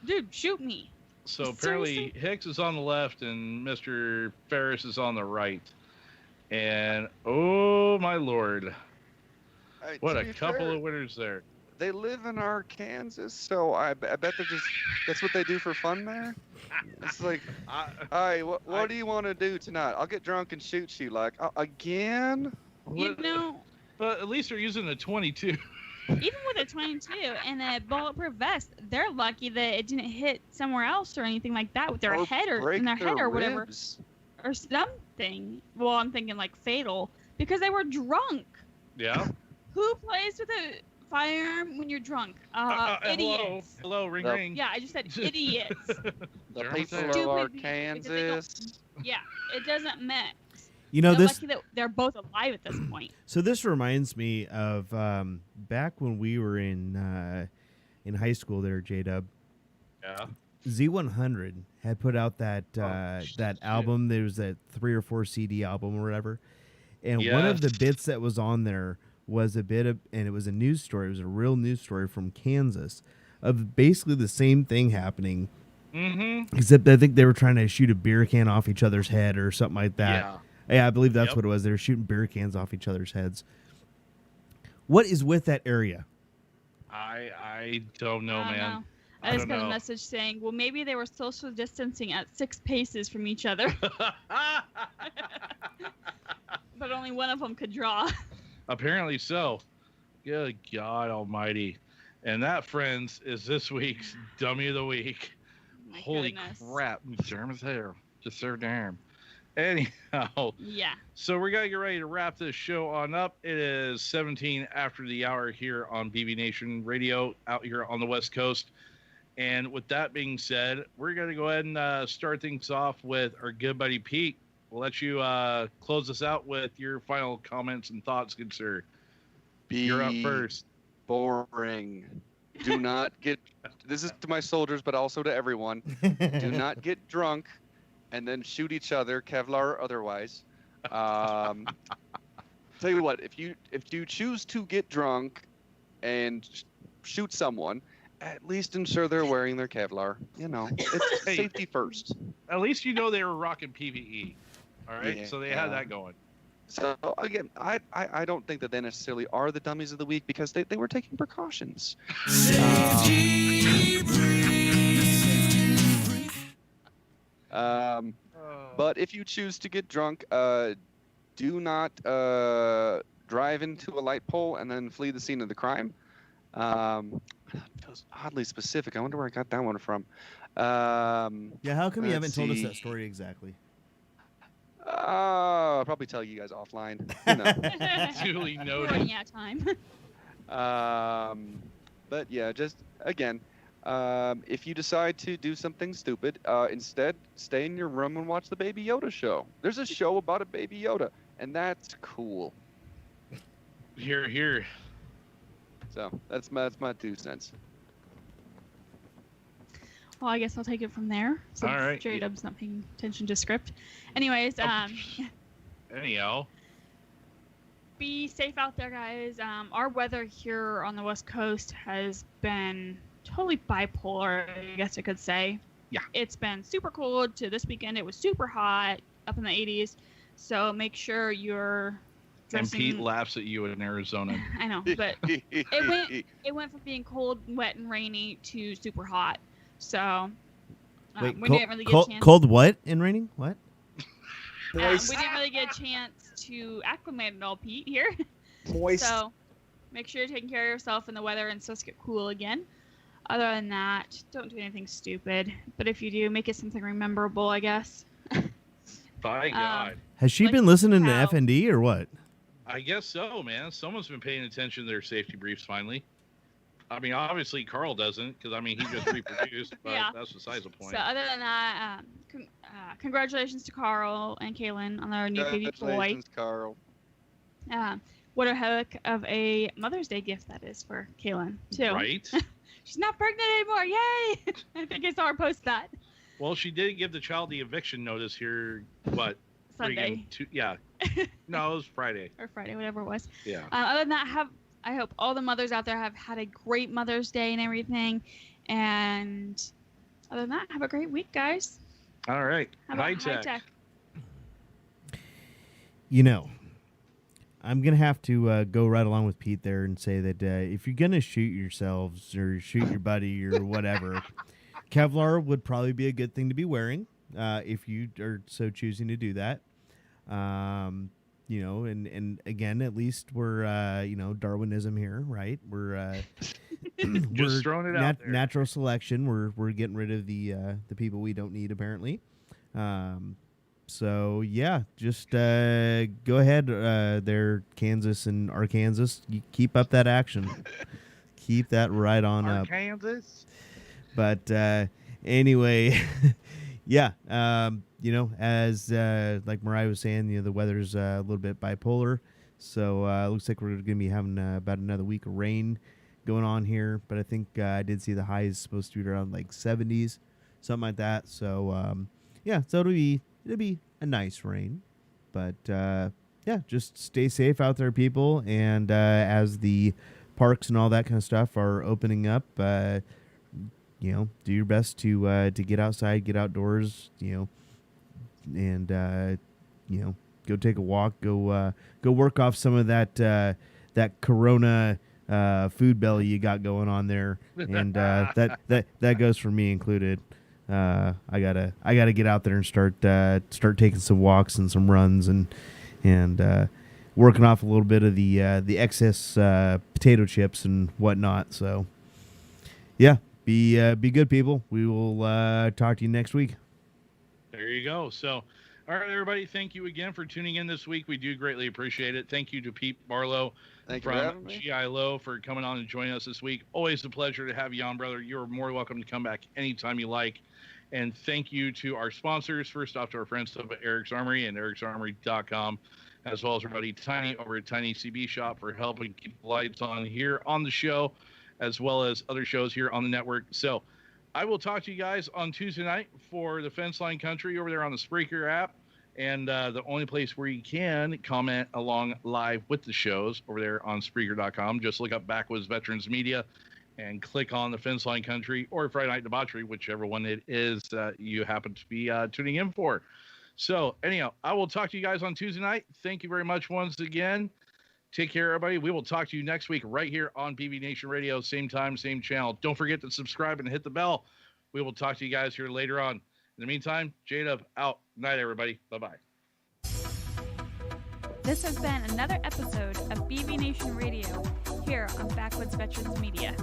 dude, shoot me"? So apparently Hicks is on the left and Mr. Ferris is on the right. And oh my Lord, what a couple of winners there. They live in Arkansas, so I bet that's what they do for fun there. It's like, hey, what do you want to do tonight? I'll get drunk and shoot you. Like, again? You know, but at least they're using a 22. Even with a 22 and a bulletproof vest, they're lucky that it didn't hit somewhere else or anything like that with their head or in their head or whatever, or something. Well, I'm thinking like fatal because they were drunk. Yeah. Who plays with a firearm when you're drunk? Idiots. Hello, ring ring. Yeah, I just said idiots. The people of Arkansas. Yeah, it doesn't mix. You know, they're this. lucky that they're both alive at this point. So this reminds me of back when we were in high school there, J-Dub. Yeah. Z100 had put out that that album. There was that 3 or 4 CD album or whatever. And one of the bits that was on there was a bit of, and it was a news story. It was a real news story from Kansas of basically the same thing happening. Mm-hmm. Except I think they were trying to shoot a beer can off each other's head or something like that. Yeah. Yeah, I believe that's what it was. They were shooting beer cans off each other's heads. What is with that area? I don't know, I man. I just got a message saying, well, maybe they were social distancing at 6 paces from each other. But only one of them could draw. Apparently so. Good God almighty. And that, friends, is this week's Dummy of the Week. Holy crap. German's hair. Just so damn. Anyhow. Yeah. So we're going to get ready to wrap this show on up. It is 17 after the hour here on BB Nation Radio out here on the West Coast. And with that being said, we're going to go ahead and start things off with our good buddy Pete. We'll let you close us out with your final comments and thoughts, good sir. You're up first. Boring. Do not get, this is to my soldiers, but also to everyone. Do not get drunk and then shoot each other, Kevlar or otherwise. Tell you what, if you choose to get drunk and shoot someone, at least ensure they're wearing their Kevlar. You know, it's safety first. At least you know they were rocking PVE. All right, so they had that going. So again, I don't think that they necessarily are the dummies of the week because they were taking precautions. But if you choose to get drunk, do not drive into a light pole and then flee the scene of the crime. It was oddly specific. I wonder where I got that one from. Yeah, how come you haven't told us that story exactly? I'll probably tell you guys offline. You know. Duly noted. We're running out of time. But yeah, just again, if you decide to do something stupid, instead stay in your room and watch the Baby Yoda show. There's a show about a Baby Yoda, and that's cool. Here, here. So that's my 2 cents. Well, I guess I'll take it from there. So all right. J-Dub's not paying attention to script. Anyways, anyhow. Be safe out there, guys. Our weather here on the West Coast has been totally bipolar, I guess I could say. Yeah. It's been super cold to this weekend. It was super hot, up in the 80s. So make sure you're And Pete laughs at you in Arizona. I know, but it went from being cold, wet, and rainy to super hot. So Wait, we didn't really get a chance. Cold what and raining? What? We didn't really get a chance to acclimate at all, Pete, here. Moist. So make sure you're taking care of yourself in the weather and supposed to get cool again. Other than that, don't do anything stupid. But if you do, make it something memorable, I guess. By God. Has she been listening to FND or what? I guess so, man. Someone's been paying attention to their safety briefs finally. I mean, obviously Carl doesn't, because I mean he just reproduced, but that's besides the point. So other than that, congratulations to Carl and Kaylin on their new baby boy. Congratulations, Carl. What a heck of a Mother's Day gift that is for Kaylin too. Right? She's not pregnant anymore. Yay! I think I saw her post that. Well, she did give the child the eviction notice here. What? Sunday. Yeah. No, it was Friday. Or Friday, whatever it was. Yeah. Other than that, I hope all the mothers out there have had a great Mother's Day and everything. And other than that, have a great week, guys. All right. High tech. You know, I'm going to have to go right along with Pete there and say that if you're going to shoot yourselves or shoot your buddy or whatever, Kevlar would probably be a good thing to be wearing if you are so choosing to do that. You know, and again, at least we're, you know, Darwinism here, right? We're just throwing it out there. Natural selection. We're getting rid of the people we don't need, apparently. So yeah, just go ahead there, Kansas and Arkansas. You keep up that action. Keep that right on up. Arkansas. But anyway, yeah. You know, as like Mariah was saying, you know, the weather's a little bit bipolar. So it looks like we're going to be having about another week of rain going on here. But I think I did see the high is supposed to be around like 70s, something like that. So yeah, so it'll be a nice rain. But yeah, just stay safe out there, people. And as the parks and all that kind of stuff are opening up, you know, do your best to get outside, get outdoors, you know, and you know, go take a walk, go work off some of that Corona food belly you got going on there, and that goes for me included. I gotta get out there and start taking some walks and some runs and working off a little bit of the excess potato chips and whatnot. So yeah, be good, people. We will talk to you next week. There you go. So, all right, everybody, thank you again for tuning in this week. We do greatly appreciate it. Thank you to Pete Barlow from GI Low for coming on and joining us this week. Always a pleasure to have you on, brother. You're more welcome to come back anytime you like. And thank you to our sponsors. First off, to our friends up at Eric's Armory and ericsarmory.com, as well as our buddy Tiny over at Tiny CB Shop for helping keep the lights on here on the show, as well as other shows here on the network. So, I will talk to you guys on Tuesday night for the Fence Line Country over there on the Spreaker app. And the only place where you can comment along live with the shows over there on Spreaker.com. Just look up Backwoods Veterans Media and click on the Fence Line Country or Friday Night Debauchery, whichever one it is you happen to be tuning in for. So anyhow, I will talk to you guys on Tuesday night. Thank you very much once again. Take care, everybody. We will talk to you next week right here on BB Nation Radio. Same time, same channel. Don't forget to subscribe and hit the bell. We will talk to you guys here later on. In the meantime, Jade out. Night, everybody. Bye-bye. This has been another episode of BB Nation Radio here on Backwoods Veterans Media.